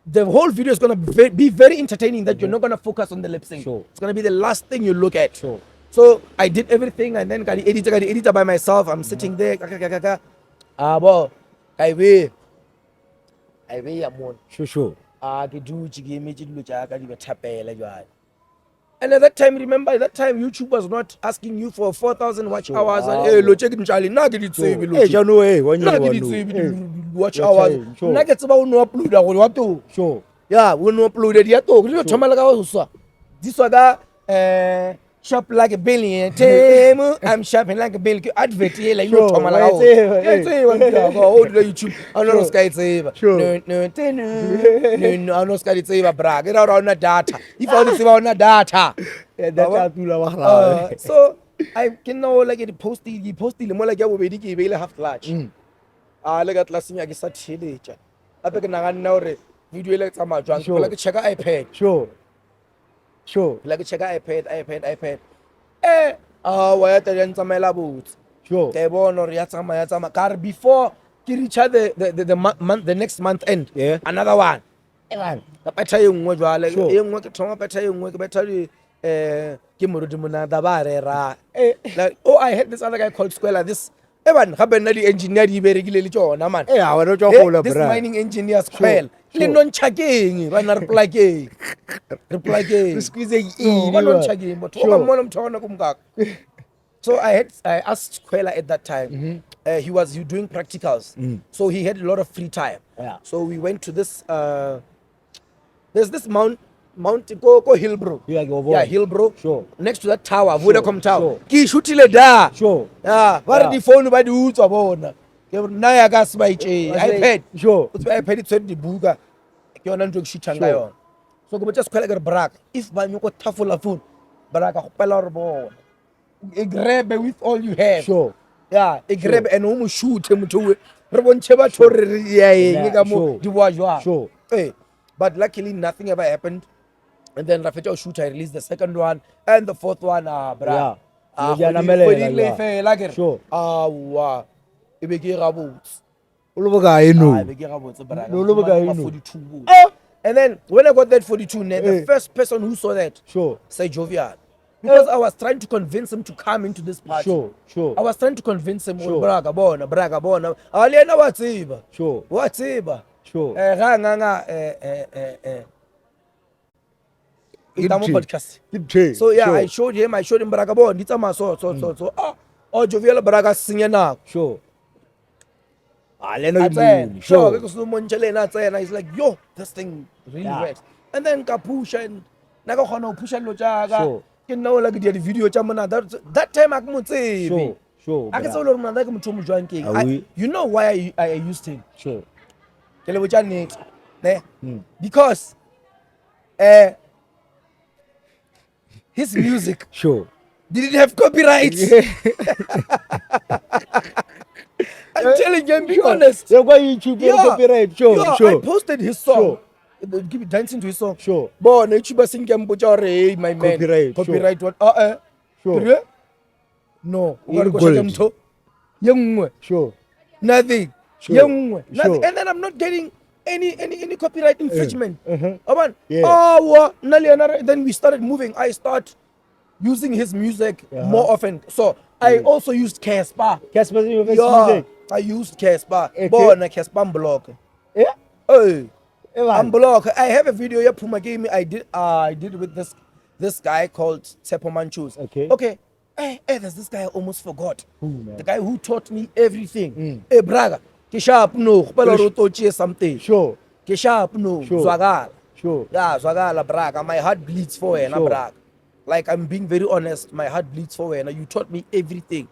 the whole video is gonna be very entertaining that you're not gonna focus on the lip sync Sure. it's gonna be the last thing you look at Sure. so I did everything and then got the editor by myself I'm sitting there bo I will ya mon Sure. ke dutse ke emetse dilo tsa ka di bethapela jwale and at that time remember at that time YouTube was not asking you for 4,000 watch hours and lo tse ke ntjale nna ke di tsebe lo Eh, jano wa nna ke di nyelo. tsebe watch You're hours trying, sure. nna ke tseba o no uploada gore wa to Sure. yeah o no uploada di ya to ke thoma le ka go swa di swa ka shop like a billion. Temu, I'm shopping like a billion. Advert, yeah, like no Tom Alao. Yeah, go to YouTube. I'm not Sky Saver. No, I'm not Sky Saver, brag. Get out on the data. If I want to on the data. So I can know like it posted more like I will be really half large. Like at last thing I get such shit. I think I'm now video like some drunk. Like check out iPad. Sure. Like check out iPad. Why are some boots? Sure. They born or yatsama car before you reach the next month end. Yeah. Another one. The better you want Sure. you want to better you want better Monada like I had this other guy called Square like this. Evan happen na di engineer di regularly jona man. This mining engineer Square. Le non checking ba na reply ke. Squeezing Ba non checking but mona mthona kumkaka. So I asked Square at that time. He was doing practicals. So he had a lot of free time. Yeah. So we went to this there's this Mount go Hillbrook. Yeah, Hillbrook. Sure. Next to that tower, Vodacom Tower. Sure. Ki shootile da. Sure. Yeah, ba di phone ba di utswa bona. Ke naya ka se ba iPad. Sure. Utsi iPad itse di buka. Ke yona ntlo ke shitang ka yona. So go just khwela ke brak. If ba nyoko tafula phone, braka go pela re bona. E grab with all you have. Sure. Yeah, e grab and o mo shoot motho we. Re bontshe batho re ya eng ka mo di bua jwa. Sure. But luckily nothing ever happened. And then Rafetao Shoot, I released the second one and the fourth one. Yeah. Sure. Wow. And then when I got that 42 net, the first person who saw that, said Jovial. Because I was trying to convince him to come into this party. Sure. I was trying to convince him, Braga bona. Aliena whatever. Sure. Whatever. Sure. Podcast. So yeah, sure. I showed him Bragabo, Nitama so Jovial Braga singing now. Sure. Sure, because no Monchelena and he's like, yo, this thing really works. And then Kapusha and Nagahono Pusha Lojaga, you know, like the video Chamana. That time I can say, sure. I can say, you know why I used him? Sure. Because his music didn't have copyrights. I'm telling you, I'm being honest. YouTube copyright. Sure. I posted his song. Give it dancing to his song. Sure. But YouTube sing my man. Copyright. What? Sure. No. Sure. Nothing. Nothing. And then I'm not getting any copyright infringement. Then we started moving. I start using his music more often. So I also used Casper. Music. I used Casper. Born Casper block. Yeah. I'm block. I have a video here Puma gave me. I did with this guy called Tsepo Manchus. Okay. Hey, there's this guy I almost forgot. The guy who taught me everything. Hey, Braga. Kesharp no. Something. Sure. Kesharp no. Zwagal. Sure. Yeah, Zwagala Braga. My heart bleeds for her, Braga. Like I'm being very honest, my heart bleeds for her. You taught me everything.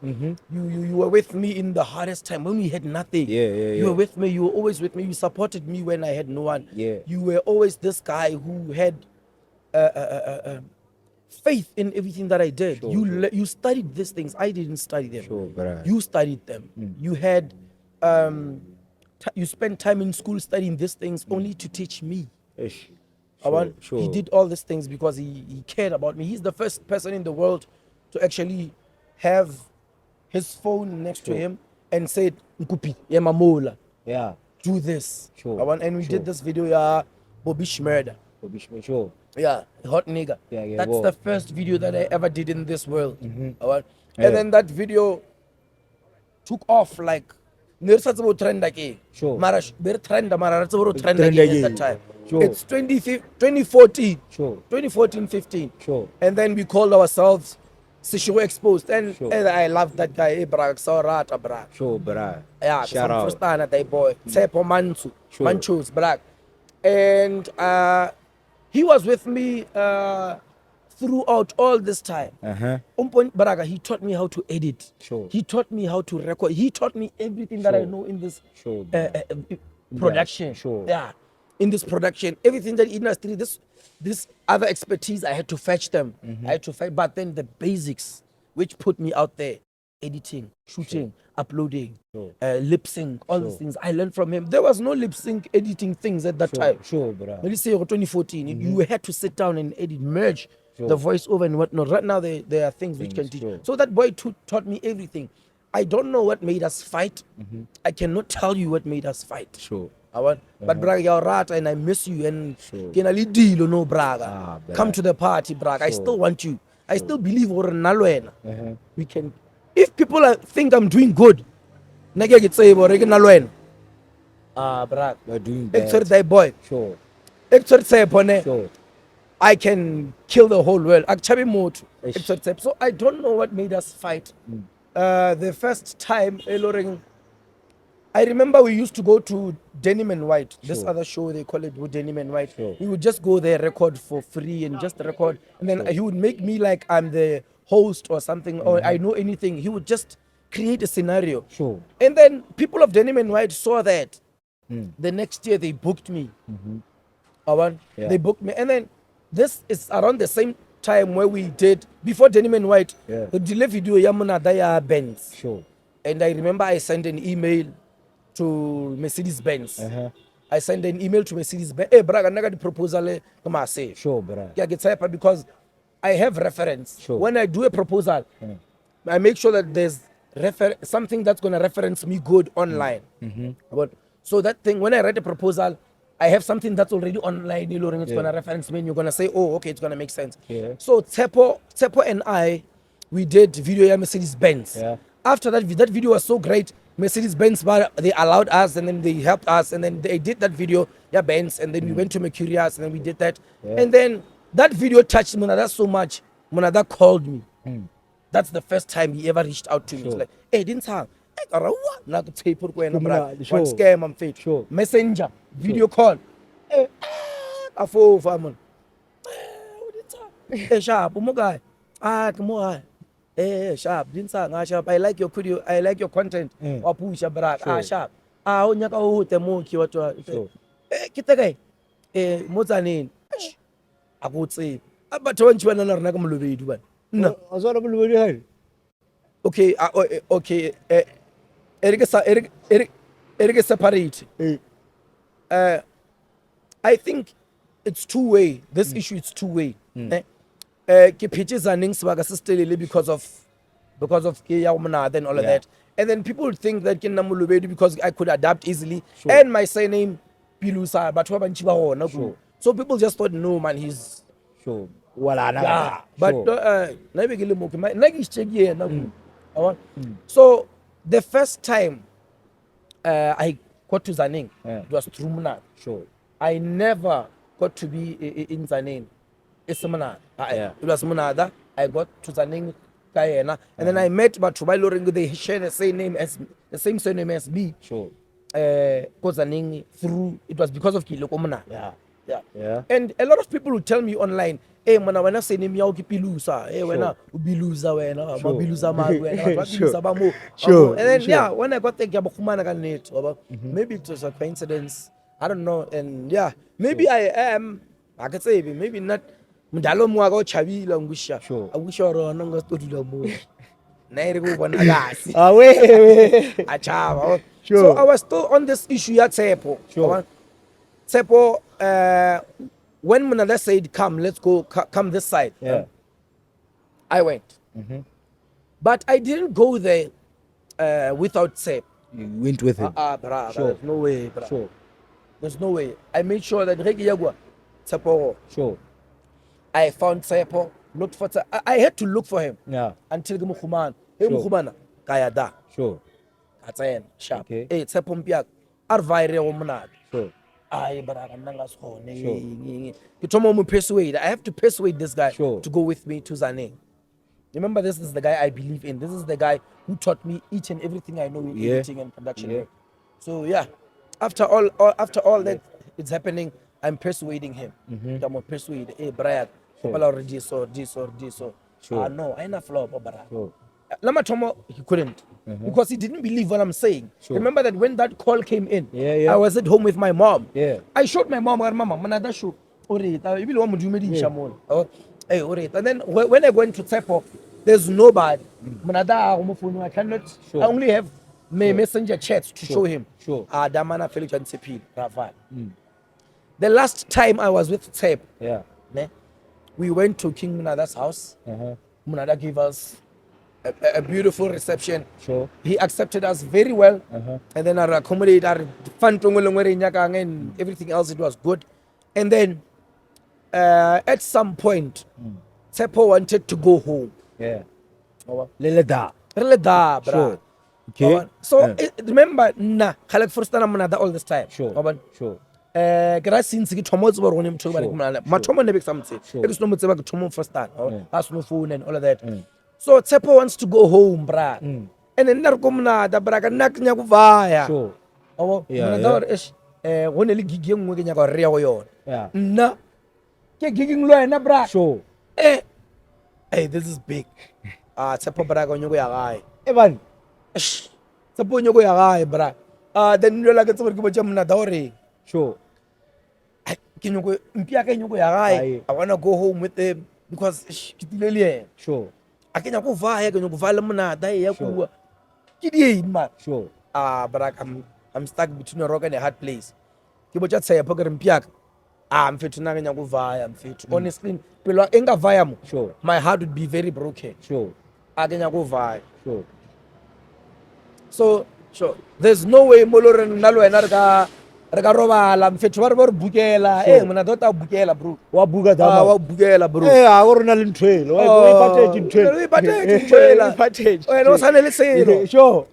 You were with me in the hardest time when we had nothing. You were with me. You were always with me. You supported me when I had no one. You were always this guy who had faith in everything that I did. You studied these things. I didn't study them. You studied them. You had you spent time in school studying these things only to teach me. He did all these things because he cared about me. He's the first person in the world to actually have his phone next to him and said, Nkupi, Yemamola. Do this. And we did this video, Bobish murder. Yeah, hot nigga. That's the first video that I ever did in this world. And then that video took off like trend again. Trend at that time. It's 2014. 2014-15. And then we called ourselves Sisho Exposed. And I love that guy, Ibrak Saurata Brak. Yeah, shout out. First time that boy. Tsepo Manchus Brak. And he was with me throughout all this time. Baraga, he taught me how to edit. Sure. He taught me how to record. He taught me everything that I know in this production. Sure. Yeah, in this production, everything that industry, this other expertise, I had to fetch them. I had to fetch, but then the basics, which put me out there, editing, shooting, uploading, lip sync, all these things I learned from him. There was no lip sync editing things at that time. Sure, bro. When you say 2014, you had to sit down and edit, merge the voiceover and whatnot. Right now, there are things which can teach. So that boy taught me everything. I don't know what made us fight. I cannot tell you what made us fight. Sure. But Braga, you're right, and I miss you. And deal, no Braga. Come to the party, Braga. I still want you. I still believe we can. If people think I'm doing good, Braga. You're doing bad. That boy. Sure. Sure. I can kill the whole world. So I don't know what made us fight. The first time, I remember we used to go to Denim and White. This other show, they call it Denim and White. We would just go there, record for free and just record. And then he would make me like I'm the host or something, or I know anything. He would just create a scenario. Sure. And then people of Denim and White saw that. The next year, they booked me. They booked me. And then this is around the same time where we did, before Denim and White, the delay video, Monada Benz. Sure. And I remember I sent an email to Mercedes-Benz. I sent an email to Mercedes-Benz. Hey, Braga, I got the proposal. Come on, say. Sure, bro. Yeah, get happy because I have reference. Sure. When I do a proposal, I make sure that there's something that's going to reference me good online. So that thing, when I write a proposal, I have something that's already online. It's going to reference me and you're going to say, oh, okay, it's going to make sense. So Tsepo and I, we did video Mercedes-Benz. After that video was so great, Mercedes-Benz, they allowed us and then they helped us and then they did that video, Benz, and then we went to Mercurius and then we did that. And then that video touched Monada so much, Monada called me. That's the first time he ever reached out to me. It's like, hey, didn't have. One scam, I'm fake. Messenger, video call. Hey, sharp, guy. Come on. Hey, sharp, sharp. I like your video. I like your content. Sharp. Kita guy. Mozanine. I would say. But when you are no. Okay. Okay. Eric separate. I think it's two-way. This issue is two-way. Pitches and things were assisted because of Monada and all of that. And then people would think that because I could adapt easily. And my surname Pilusa, but so people just thought, no man, he's sure. But so the first time I got to Zaning, it was through Monada. Sure. I never got to be in Zaning. It's Monada. It was Monada. I got to Zaning, and then I met Batubai Lorengo. They share the same surname as me. Sure. Got Zaning through. It was because of Kiloko Monada. Yeah. And a lot of people will tell me online, hey, when I say name yao kipilusa, hey, when I bilusa, Sure. And then when I got the Gabakumana net, maybe it was a coincidence. I don't know. And maybe I am. I could say maybe not. Mdalo mwago chavi la ngusha. Sure. I wish I were on to do the moon. Sure. So I was still on this issue at Tsepo. Sure. Tsepo, when Monada said, come, let's go, come this side. I went. But I didn't go there without Tsep. You went with him. Sure. There's no way. Sure. There's no way. I made sure that Tsepo. Sure. I found Tsepo, looked for Tsepo. I had to look for him. Until the Mukhuman. Hey, Mukhumana. Kayada. Sure. Katsayen. Sharp. Okay. Hey, Tsepo Mpiak. Arvaire Monada. Sure. I have to persuade this guy to go with me to Zaning. Remember, this is the guy I believe in. This is the guy who taught me each and everything I know in editing and production. So after all that it's happening, I'm persuading him. I'm persuade, hey Brian, Sure. No, I ain't a flop, brah. Sure. Lama Tomo, he couldn't. Because he didn't believe what I'm saying. Sure. Remember that when that call came in, I was at home with my mom. I showed my mom, Mama, Monada show. Hey, and then when I went to Tepo, there's nobody. Monada, I cannot. I only have my messenger chats to show him. Sure. Damana Felix and Sepi, Rafa. The last time I was with Tep, we went to King Munada's house. Monada gave us a beautiful reception. Sure. He accepted us very well. And then our accommodate our fun and everything else, it was good. And then at some point, Tsepo wanted to go home. Leleda, bro. Sure. Okay. So remember, first time all this time. Sure. Since he Tomo's were on him to Matomo never something. It is no much about Tomo first time. Has no phone and all of that. So Tsepo wants to go home, brah. And then Narkomna, the Braga Naknya via. Sure. Oh, yeah. When a giging with a real. Yeah. No. Gigging low and a bra. Sure. Hey, this is big. Tsepo Braga on your way. Evan. Tsepo on your way, brah. Then you're like a Jamna Dori. Sure. I want to go home with them because sure. I can go via Monada. Sure. But I'm stuck between a rock and a hard place. People just say a poker and piak. I'm fit to go via. I'm fit. Honestly, sure. My heart would be very broken. Sure. I can go via. Sure. So, sure. There's no way Molor and Nalo and Arga. I'm fit to Bugela. Eh, Monada Bugela, bro. What Bugela, bro? Eh, our Nalin trail. We patent. I know Sanel say, sure.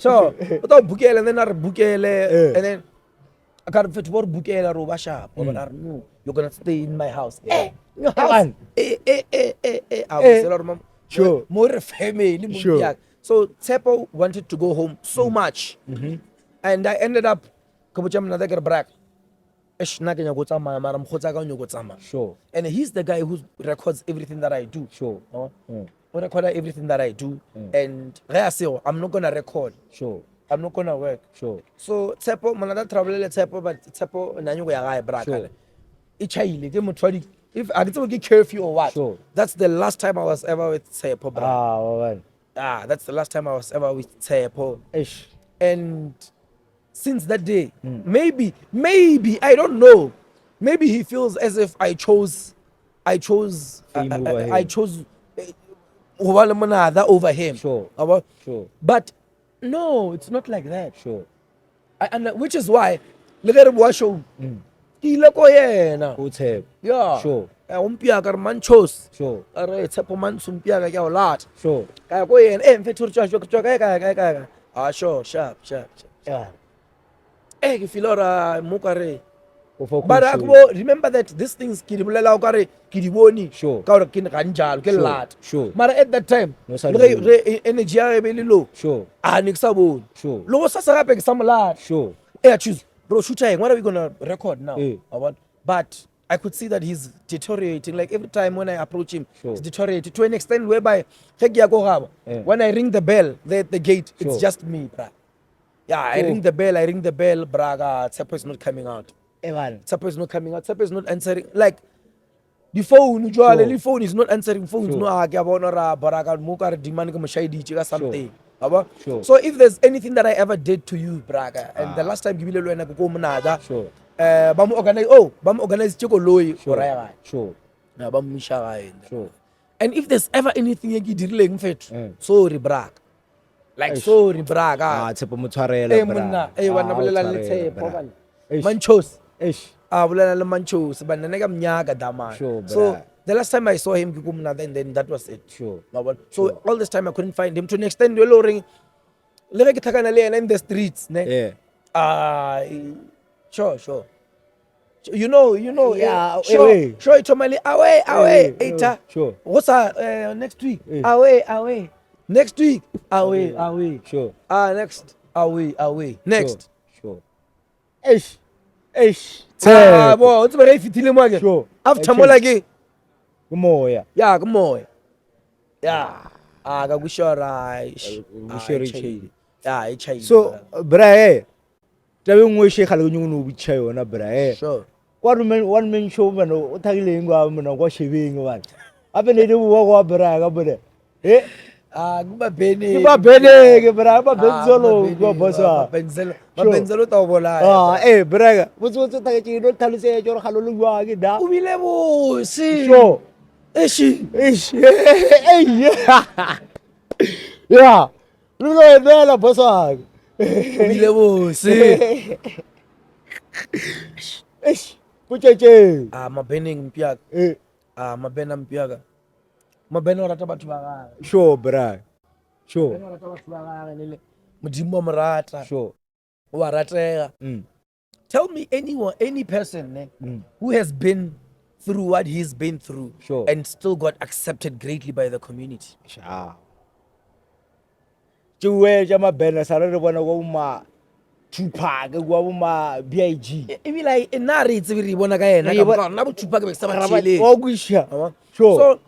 Without Bugela and then our Bugele, and then I can't fit for Bugela Robasha. No, you're gonna stay in my house. Your house. Sure. More family. Sure. So Tsepo wanted to go home so much. And I ended up Sure. And he's the guy who records everything that I do. Sure. Record everything that I do. And I'm not gonna record. Sure. I'm not gonna work. Sure. So Tsepo, Monada travel Tsepo, but Tsepo Nanyuga Braka. If I didn't get curfew or what, sure. That's the last time I was ever with Tsepo. That's the last time I was ever with Tsepo. And since that day, maybe, I don't know. Maybe he feels as if I chose Monada over him. Sure. Sure. But no, it's not like that. Sure. And which is why, look at the show. He look yeah. Sure. Umpiagar man chose. Sure. It's a man sumpiaga ya lot. Sure. Sure, sharp. Yeah. If you Mukare. But remember that these things Kidiboni, sure. Sure. But at that time, energy very low. Sure. Nixabo. Sure. Low Sasarapek some lad. Sure. Choose. Bro, shooting. What are we gonna record now? But I could see that he's deteriorating. Like every time when I approach him, sure. He's deteriorating to an extent whereby when I ring the bell, the gate, sure. It's just me, bruh. Yeah, I ring the bell, Braga. Tsepo is not coming out. Tsepo is not coming out. Tsepo is not answering. Like the phone, usually the phone is not answering phones. No, Braga Mukar demanding Mashadi something. Sure. So if there's anything that I ever did to you, Braga, and the last time you will go Monada, sure. Organize Chico Loy, sure. Sure. And if there's ever anything you did, sorry, Braga. Like sorry, Braga. Tsepo Mutarela. Manchos. Manchos, but Nyaga Dama. So the last time I saw him, and then that was it. Sure. So all this time I couldn't find him. To an extent, we're lowering. Let me in the streets. Yeah. Sure. You know. Yeah. Sure. It's away. Sure. What's next week? Away. Next week, away. Sure. Next, away. Next. Sure. Boy, what's my fitting? Sure. After Molagi. Kumoya. Yeah, kumoya. Yeah. Akakushora. Yeah, ichayile. So, bra, tabe ngwe she khale nyu no bicha yona bra. Sure. One man show man o thagile ngwa mna kwa shebeng bana. Abe ne buwa kwa bra ka bone. Kuba bene. Ke ba bene ke bra ba benzolo kwa bosa. Benzolo ta bola. Bra. Botso ta ke no thaluse joro khalo lwa ke da. O bile bo se. Sure. Eish. Yeah. Lulo edela bosa. O bile bo se. Pucheche. Mabene mpiaka. Mabena mpiaka. Mabena rata batho ba gae. Sure, bra. Sure. Rata batho ba gae nele. Modimo morata. Sure. O a ratega. Tell me any person who has been through what he's been through and still got accepted greatly by the community. Sure. Juwe jama bena sarare bona go ma Tupac go ma BIG. E be like ena re itse re bona ka yena ka nna bo Tupac be se ba tshile. O gwisha. Sure. So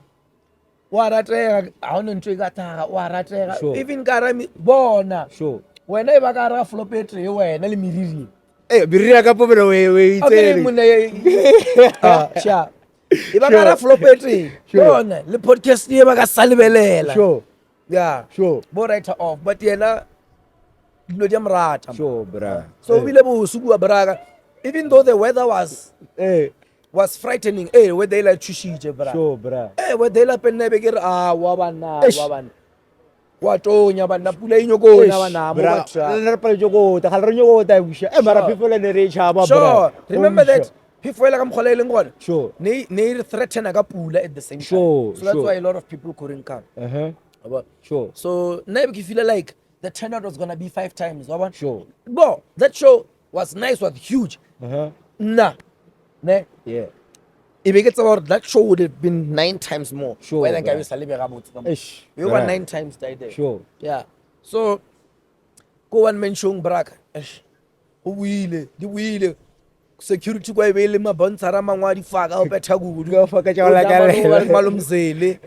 wa ratega a hona ntwe ka thaga wa ratega even ka ra bona. Sure. Wena e ba ka ra flopetri wena le miriri. Birira ka popela we Okay mona sha. E ba ka ra flopetri. Bona le podcast e ba ka salibelela. Sure. Yeah. Sure. Bo writer off but yena dilo di amrata. Sure, bra. So bile bo suku braga even though the weather was frightening where they like chushije bra. Sure, bra. Where they like penebe ke wa bana wa tonya bana pula inyoko na bana mo bra. Le re joko ta khala re nyoko ta busha mara people le re chaba bra. Sure. Remember that people like mkhola ile ngwana. Sure. Ne threaten ka pula at the same time. Sure. So that's why a lot of people couldn't come. Sure. So now you feel like the turnout was gonna be 5 times. Sure. But that show was nice, was huge. Nah. Ne? Yeah. If it gets about that show would have been 9 times more. Sure. Whether guy was celebrate about we were 9 times there. Sure. Yeah. So go one man showing braka. The wheel. Security kwa ibele mabontsara mangwa di faka o betha kudu. Go faka tjala ka le. Malumzele.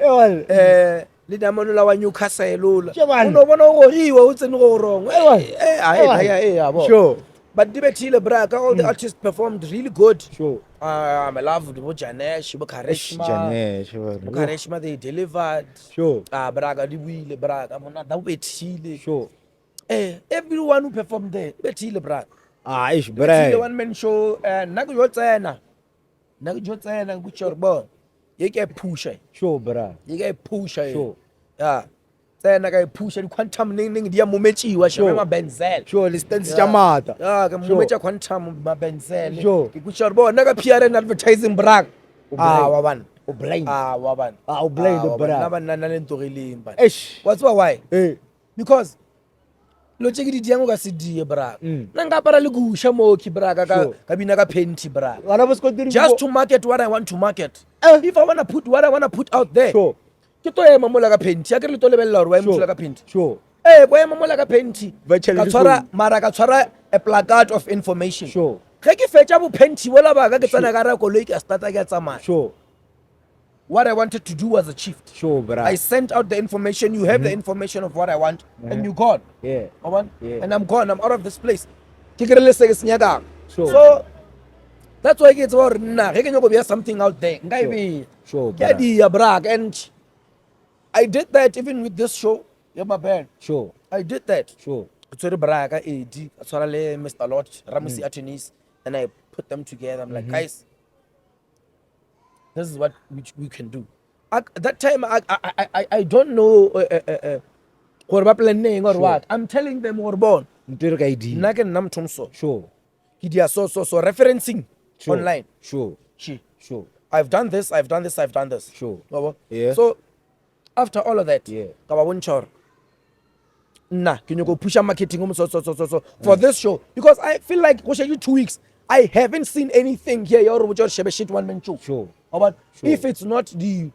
Le damano la wa Newcastle la. Uno bona go riwa o tsene go wrong. Yabo. Sure. But dibethile braka all the artists performed really good. Sure. I love the Janesh, Karishma they delivered. Sure. Braga di wile braga Monada bethile. Sure. Everyone who performed there bethile braga. Ish bra. One man show naku yotsena kuchorbo. You get push. Sure, bra. You get push. Sure. Yeah. Tsena ka push di quantum ning dia momechiwa shema benzel. Sure, distance jamata. Yeah, ka momecha quantum ma benzel. Sure. Ke kuchorbo na ka PRN advertising brag. Wa ban. O blind. Wa ban. O blind bra. Na ban na le ntogeleng ban. Ish. What's why? Because lo tse ke di diang o ka se die bra nna nka para le gusha mo ki bra ka bina ka penti bra just to market what I want to market. If I want to put what I want to put out there, sure, ke to ema mo la ka penti ya ke le to lebella hore wa mo la ka penti. Sure. Bo ema mo la ka penti ka tshwara a placard of information. Sure. Ge ke fetsa bo penti bola ba ka ke tsana ka ra koloi ke starta ke tsamaya. Sure. What I wanted to do was achieved. Sure, bro. I sent out the information. You have the information of what I want, and you gone. Yeah. Yeah. And I'm gone. I'm out of this place. Sure. So that's why it's about nah. He can go be something out there. Sure. And I did that even with this show. Yeah, my band. Sure. I did that. Sure. It's very braga. Mr. Lord, Ramsey Attorneys, and I put them together. I'm like, guys. This is what we can do. At that time, I don't know what. I'm telling them we're born. Sure. So referencing online. Sure. I've done this. Sure. Yeah. So after all of that, can you go push marketing for this show? Because I feel like 2 weeks. I haven't seen anything here. Shebeshkt one man show. Sure. If it's not the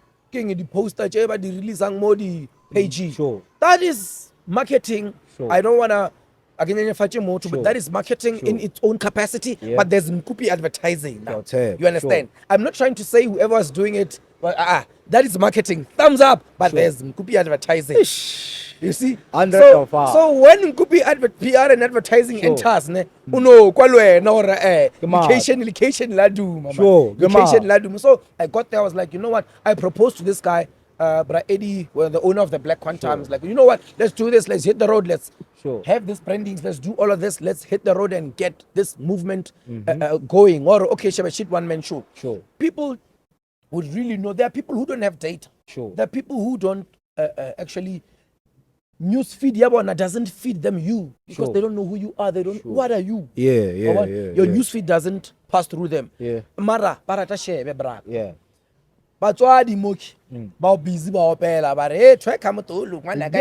poster, the release the page. Sure. That is marketing. Sure. I don't wanna but that is marketing in its own capacity. Yeah. But there's Nkupi advertising now. You understand? Sure. I'm not trying to say whoever is doing it Well, that is marketing. Thumbs up. But there's Nkupi advertising. You see? So when Nkupi PR and advertising enters, uno kwalwena or location ladum. Location ladum. So I got there, I was like, you know what? I proposed to this guy, Bra Eddie, the owner of the Black Quantum. Like, you know what? Let's do this. Let's hit the road. Let's have this branding. Let's do all of this. Let's hit the road and get this movement going. Or okay, Shebeshkt one-man show. People would really know. There are people who don't have data. There are people who don't actually news feed yabona doesn't feed them you because they don't know who you are. They don't. What are you? Your news feed doesn't pass through them. Mara parata shebe bra. Batswadi moki ba busy ba opela ba re track amotolo ngwana ka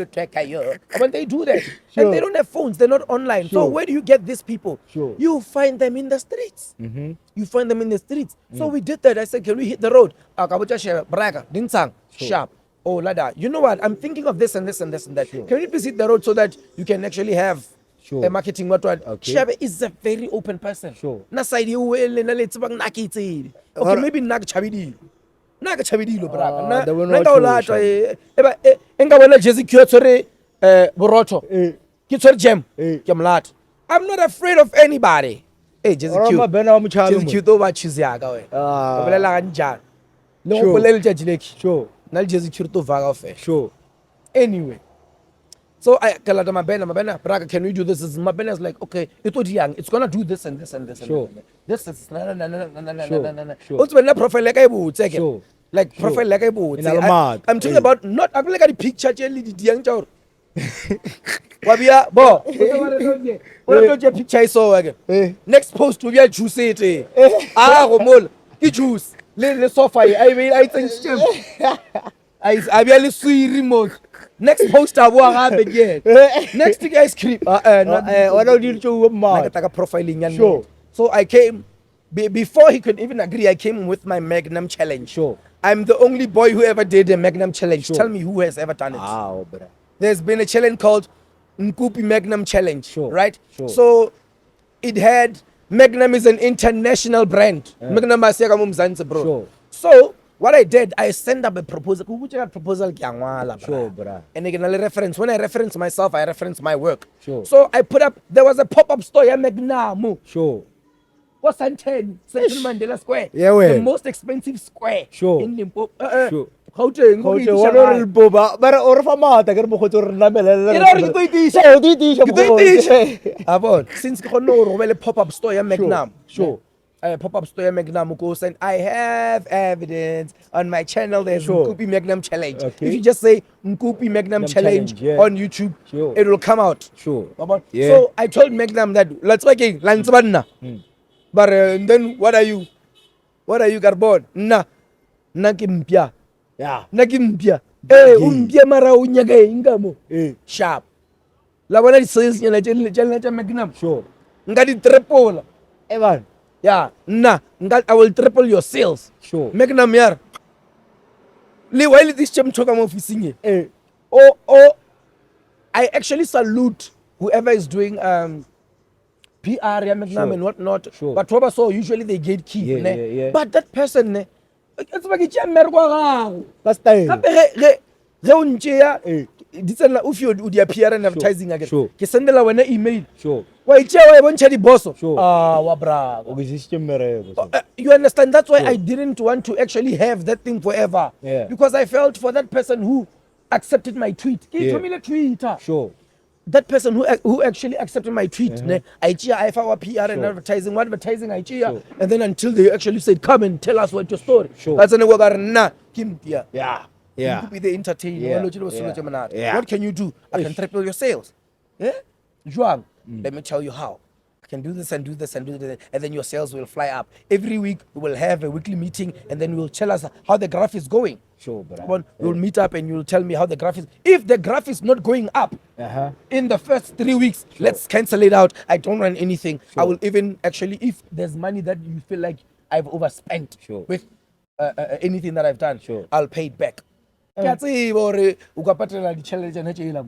track yo. When they do that and they don't have phones, they're not online. So where do you get these people? You find them in the streets. You find them in the streets. So we did that. I said, can we hit the road? Akabucha shebe braga dinsang sharp. Oh, Lada, you know what? I'm thinking of this and this and this and that. Can you please hit the road so that you can actually have a marketing? Shebe is a very open person. Okay, maybe Nag Chabidi. Nag Chabidi, braga. Enga Jesse Kyotore Boroto. Kyotore Gem. Kemlat. I'm not afraid of anybody. Hey, Jesse Q. Jesse Q, do what she's yaga. Anyway, so I tell Mabena, Braga, can we do this? Mabena's like, okay, it was young, it's gonna do this and this and this. This is also when profile like I would take it. Like profile like I would. I'm talking about not I feel like a picture the young child. Wabia, bo, what a picture I saw again. Next post will be a juice. Romol, he juice. The sofa, I think I barely see remote. Next poster, what again? Next thing I script. What do you do? Profiling. So I came before he could even agree. I came with my Magnum challenge. I'm the only boy who ever did a Magnum challenge. Tell me who has ever done it. There's been a challenge called Nkupi Magnum Challenge, right? So it had. Magnum is an international brand. Magnum Mumzanza, bro. So what I did, I sent up a proposal. And again, I reference. When I reference myself, I reference my work. So I put up. There was a pop-up store at Magnum. What's Central Mandela Square? The most expensive square in Limpopo. Since pop-up store Magnum. Pop-up store Magnum goes and I have evidence on my channel. There's Nkupi Magnum Challenge. If you just say Nkupi Magnum Challenge on YouTube, it will come out. So I told Magnum that let's work in Lanzbanna. But then what are you? What are you, Garbon? Nakimpia. Nakimpia. Umpia mara unyaga ingamo. Sharp. La wana says yana Magnum. Ngadi triple. Evan. Yeah. I will triple your sales. Magnum yar. Li while this chum choka mo fisinge. I actually salute whoever is doing PR, Magnum and whatnot. But so usually they gatekeep. But that person, it's like it's a that's time. If you do the PR and advertising again, you send them an email. Why, I want to boss. You understand? That's why I didn't want to actually have that thing forever. Because I felt for that person who accepted my tweet. That person who actually accepted my tweet, I found PR and advertising, what advertising I cheer, and then until they actually said, come and tell us what your story. That's an you could be the entertainer. What can you do? I can triple your sales. Juan, let me tell you how. I can do this and do this and do this, and then your sales will fly up. Every week we will have a weekly meeting, and then we'll tell us how the graph is going. We'll meet up and you'll tell me how the graph is. If the graph is not going up in the first 3 weeks, let's cancel it out. I don't run anything. I will even actually, if there's money that you feel like I've overspent with anything that I've done, I'll pay it back. Ukapatela di challenge na chela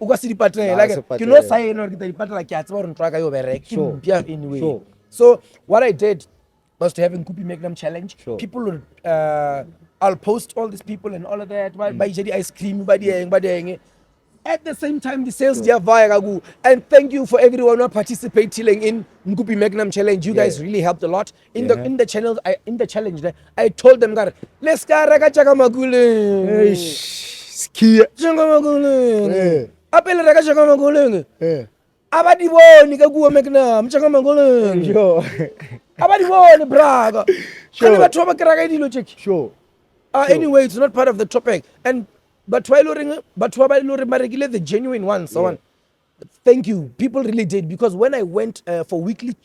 ukasi di patela like you know say no kita di patela kya tsaba re ntwa ka yo bereka anyway. So what I did, was to have a Nkupi Magnum challenge. Sure. People would, I'll post all these people and all of that. Buy ice cream, buy the at the same time, the sales they are via Gagu. And thank you for everyone who participating in Nkupi Magnum challenge. You guys really helped a lot in the channel. In the challenge, I told them, God, let's go raka chaka magule. Skia. Chaka magule. Apel raka chaka magule. Abadi wo ni Gagu Magnum chaka magule. Sure. Abadi wo ni braga. Sure. Sure. Anyway, it's not part of the topic. But while the genuine ones, so thank you. People really did, because when I went for weekly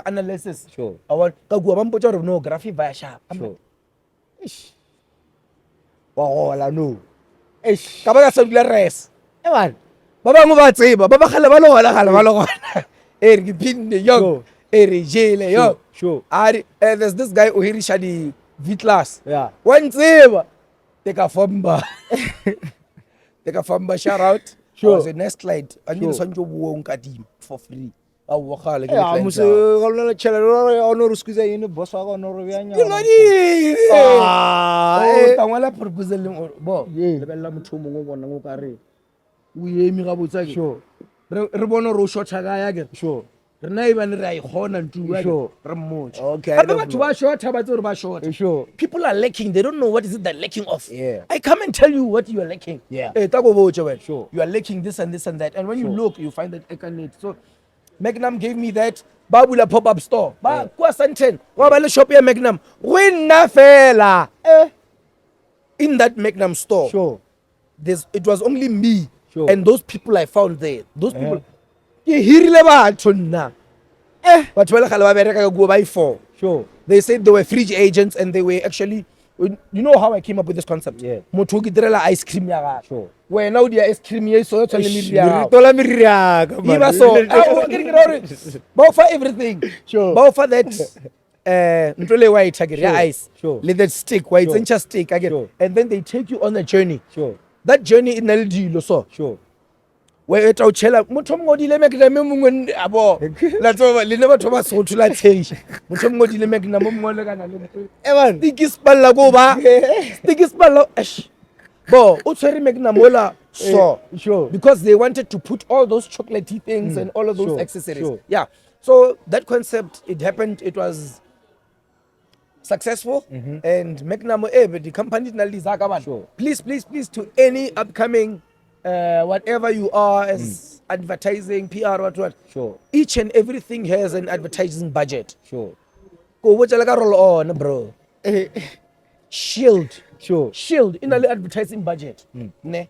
analysis, sure, I want no graphy via sharp. Sure. Wow, I know. Kabaga sa res. Ewan. Baba mo ba tseba? Baba khala ba lo gona. Pinde yo. Jele yo. Sure. There's this guy Ohiri Shadi V-class. Yeah. One tseba. Take a famba. Shout out. Sure. I was a next slide. I need some job for free. I work hard. Yeah, I'm so challenge honor squeeze in boss honor bianya. You know tangwala proposal bo. Lebella motho mongwe bona go kare. O emi ga botsa ke. Sure. Re bona ro short ga ya ke. Sure. Okay. Sure. People are lacking. They don't know what is it they're lacking of. Yeah. I come and tell you what you are lacking. Yeah. Sure. You are lacking this and this and that. And when you look, you find that I can need. So Magnum gave me that Babula pop-up store. Ba kwa Santen. Wa ba le shop ya Magnum. Wena fela. In that Magnum store. Sure. It was only me. Sure. And those people I found there. Those people. But Sure. they said they were fridge agents, and they were actually, you know how I came up with this concept? Yeah. Ice cream. Sure. Where now the ice cream so for everything. Sure. For that white ice. Sure. Let that stick, white Sure. and just stick again. Sure. And then they take you on a journey. Sure. That journey in LD so. Sure. Where it out chela motho ngodile Magnum mongwe abo la tsoba le ne batho ba so thula change motho ngodile Magnum mongwe le kana le Evan. tikisipalla go ba tikisipalla bo o tshwere Magnum mola so Sure. because they wanted to put all those chocolatey things and all of those Sure. accessories. Sure. Yeah, so that concept, it happened, it was successful. And Magnum the company Sure. please to any upcoming whatever you are as advertising, PR, what. Sure. Each and everything has an advertising budget. Sure. Go watch like a roll on, bro. Shield. Sure. Shield in the advertising budget. Ne?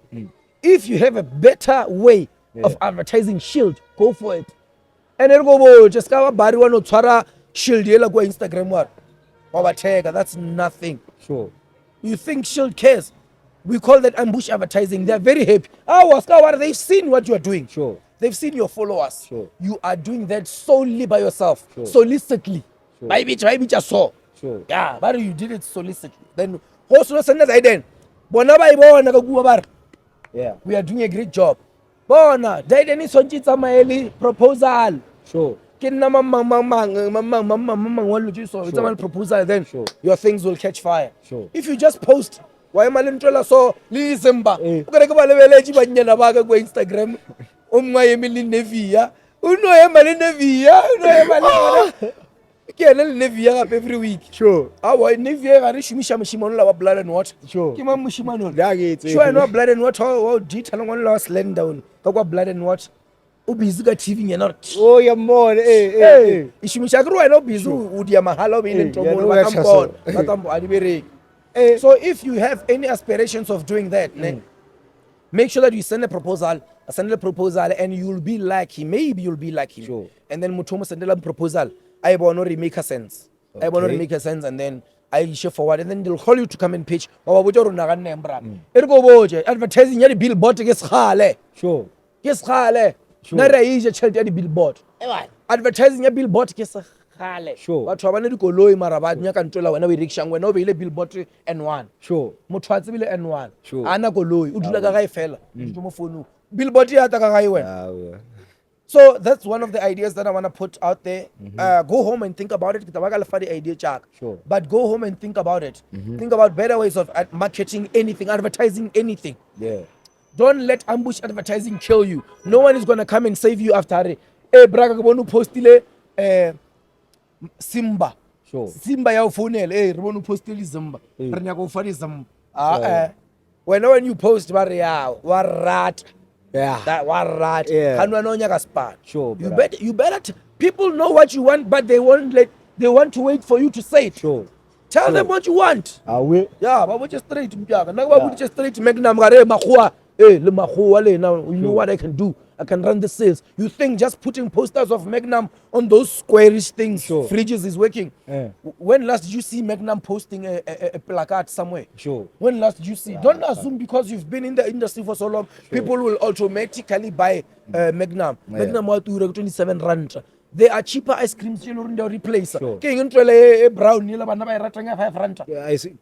If you have a better way of advertising Shield, go for it. And then go just cover body one or twara Shield yela go Instagram what? Overtake, that's nothing. Sure. You think Shield cares? We call that ambush advertising. They're very happy. They've seen what you are doing. Sure. They've seen your followers. Sure. You are doing that solely by yourself. Sure. Solicitly. Sure. By which just saw. Sure. Yeah, but you did it solicitly. Then also send us then. Yeah. We are doing a great job. Bona, daideni sonchitsa maeli proposal. Sure. Proposal, then Sure. your things will catch fire. Sure. If you just post why malentola so December Eh. ukare ke balebeleji banyana ba ka go Instagram o mwa emile nevia uno emale nevia ke ena le nevia gape every week. Sure. Awa nevia ga re shumisha moshimano la wa blood and water. Sure. Ke ma moshimano Ya ke etse. sure no blood and water o detail ngone la slam down ka kwa blood and water o busy ka TV nyana. Oh ya mone Ishumisha ke wena o busy o dia mahala o be ile ntomo yeah, ba no, kampo ba kampo a di bereke. So if you have any aspirations of doing that, make sure that you send a proposal, and you'll be lucky. Maybe you'll be lucky. Sure. And then mutomo send a proposal. I want to make a sense. I want to make a sense, and then I share forward, and then they'll call you to come and pitch. Advertising ya billboard ke skhale. Sure. Ke skhale. Na re ije tšhelete ya billboard. Advertising ya billboard ke skhale. Sure. Batho ba bana dikoloi mara ba nya ka ntola wena we rickshaw wena o beile billboard N1. Sure. Motho a tsebile N1. Sure. Ana koloi o dula ka gae fela. Mo phone billboard ya ta ka gae wena. So that's one of the ideas that I want to put out there. Go home and think about it. Sure. But go home and think about it. Think about better ways of marketing anything, advertising anything. Yeah. Don't let ambush advertising kill you. No one is gonna come and save you after it. Hey, braga bonu postile Simba. Sure. Simba ya ufonele. Hey, bonu postile Simba. Renya go fari Simba. When you post warat. Yeah. That warat. Yeah. Kanwa no nyaka spot. Sure. You better people know what you want, but they want to wait for you to say it. Sure. Tell them what you want. I will. Yeah, but we just straight to Mjaka. Now we just straight to make them mahua. Hey, le mahua le now you know what I can do. I can run the sales. You think just putting posters of Magnum on those squarish things, fridges is working? Yeah. When last did you see Magnum posting a placard somewhere? Sure. When last did you see? Don't assume because you've been in the industry for so long, people will automatically buy Magnum. Magnum was 27 rand. There are cheaper ice creams you know in the replace. Sure. King into brown nila bana ba ratanga 5 rand. Yeah, I see.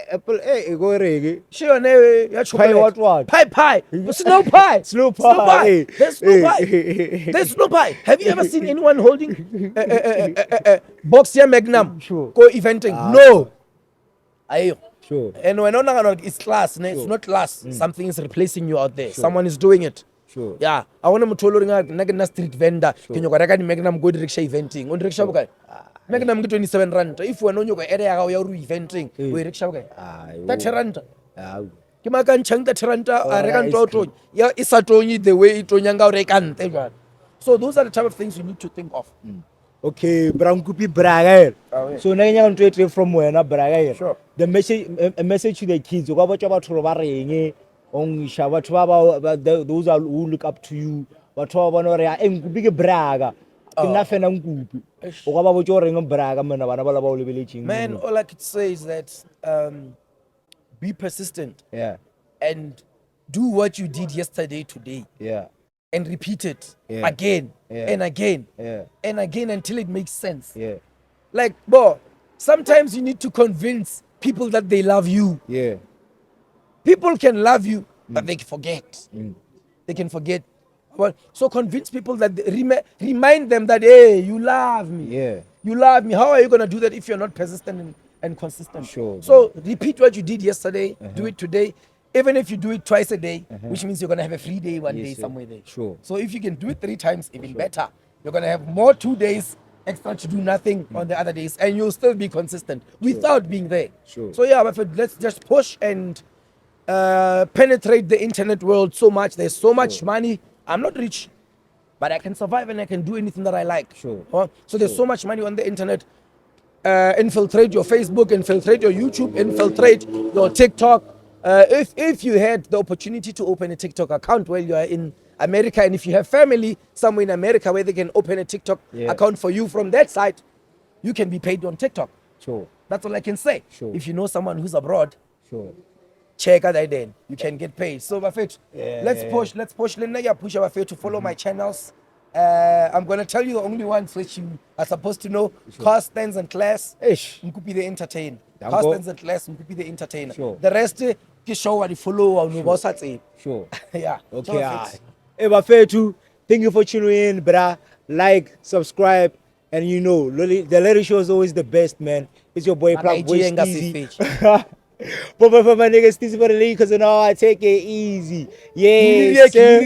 Apple, go regi. Sure, ya chocolate. What? Pie. Snow pie. Slow pie. There's snow pie. There's snow pie. Have you ever seen anyone holding a box here Magnum? Sure. Go eventing. No. Ayo. Sure. And when it's class, it's not class. Something is replacing you out there. Someone is doing it. Sure. Yeah. I want to tell you na street vendor. Can you go Magnum go rickshaw eventing? On rickshaw bukai. Magnum 27 rand. If we know you go area how you eventing, we rickshaw bukai. 30 rand. Ke makan chang 30 rand a rekan to. Yeah, it's a tony the way it onyanga rekan. So those are the type of things you need to think of. Okay, Nkupi braga. So now you're going to from where na braga. Sure. The message to the kids. What about those who look up to you? What about Nkupi braga? Enough and Nkupi. What about your braga? Man, all I could say is that be persistent. Yeah. And do what you did yesterday today. Yeah. And repeat it again and again and again until it makes sense. Yeah. Like, bro, sometimes you need to convince people that they love you. Yeah. People can love you, but they forget. They can forget. Well, so convince people that remind them that, hey, you love me. Yeah. You love me. How are you going to do that if you're not persistent and consistent? Sure. So repeat what you did yesterday. Do it today. Even if you do it twice a day, which means you're going to have a free day one day somewhere there. Sure. So if you can do it 3 times, even better. You're going to have more 2 days extra to do nothing on the other days, and you'll still be consistent without being there. Sure. So yeah, but let's just push and penetrate the internet world so much. There's so much money. I'm not rich, but I can survive and I can do anything that I like. Sure. So there's so much money on the internet. Infiltrate your Facebook, infiltrate your YouTube, infiltrate your TikTok. If you had the opportunity to open a TikTok account while you are in America, and if you have family somewhere in America where they can open a TikTok account for you from that side, you can be paid on TikTok. Sure. That's all I can say. Sure. If you know someone who's abroad, Sure. check out that then you can get paid. So Bafet, let's push Bafet to follow my channels. I'm gonna tell you the only ones which you are supposed to know. Car Stands and Class. Nkupi the Entertainer. Car Stands and Class, Nkupi the Entertainer. Sure. The rest show what you follow on the Sure. Yeah. Okay. Bafetu, thank you for tuning in, brah. Like, subscribe, and you know, the Larry Show is always the best, man. It's your boy Plug Boy Steezy. But for my niggas, Steezy for the league, because you know I take it easy. Yes, sir.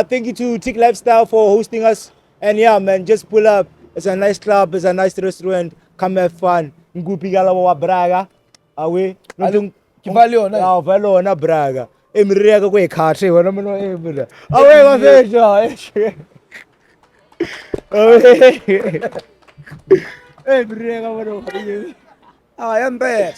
Thank you to Tick Lifestyle for hosting us. And yeah, man, just pull up. It's a nice club, it's a nice restaurant. Come have fun. Nkupi galawa braga. Awe. Valo na braga. Emriga kwe khathe wona mno emra. Awe bafesha. Awe. Emriga wona. I am bad.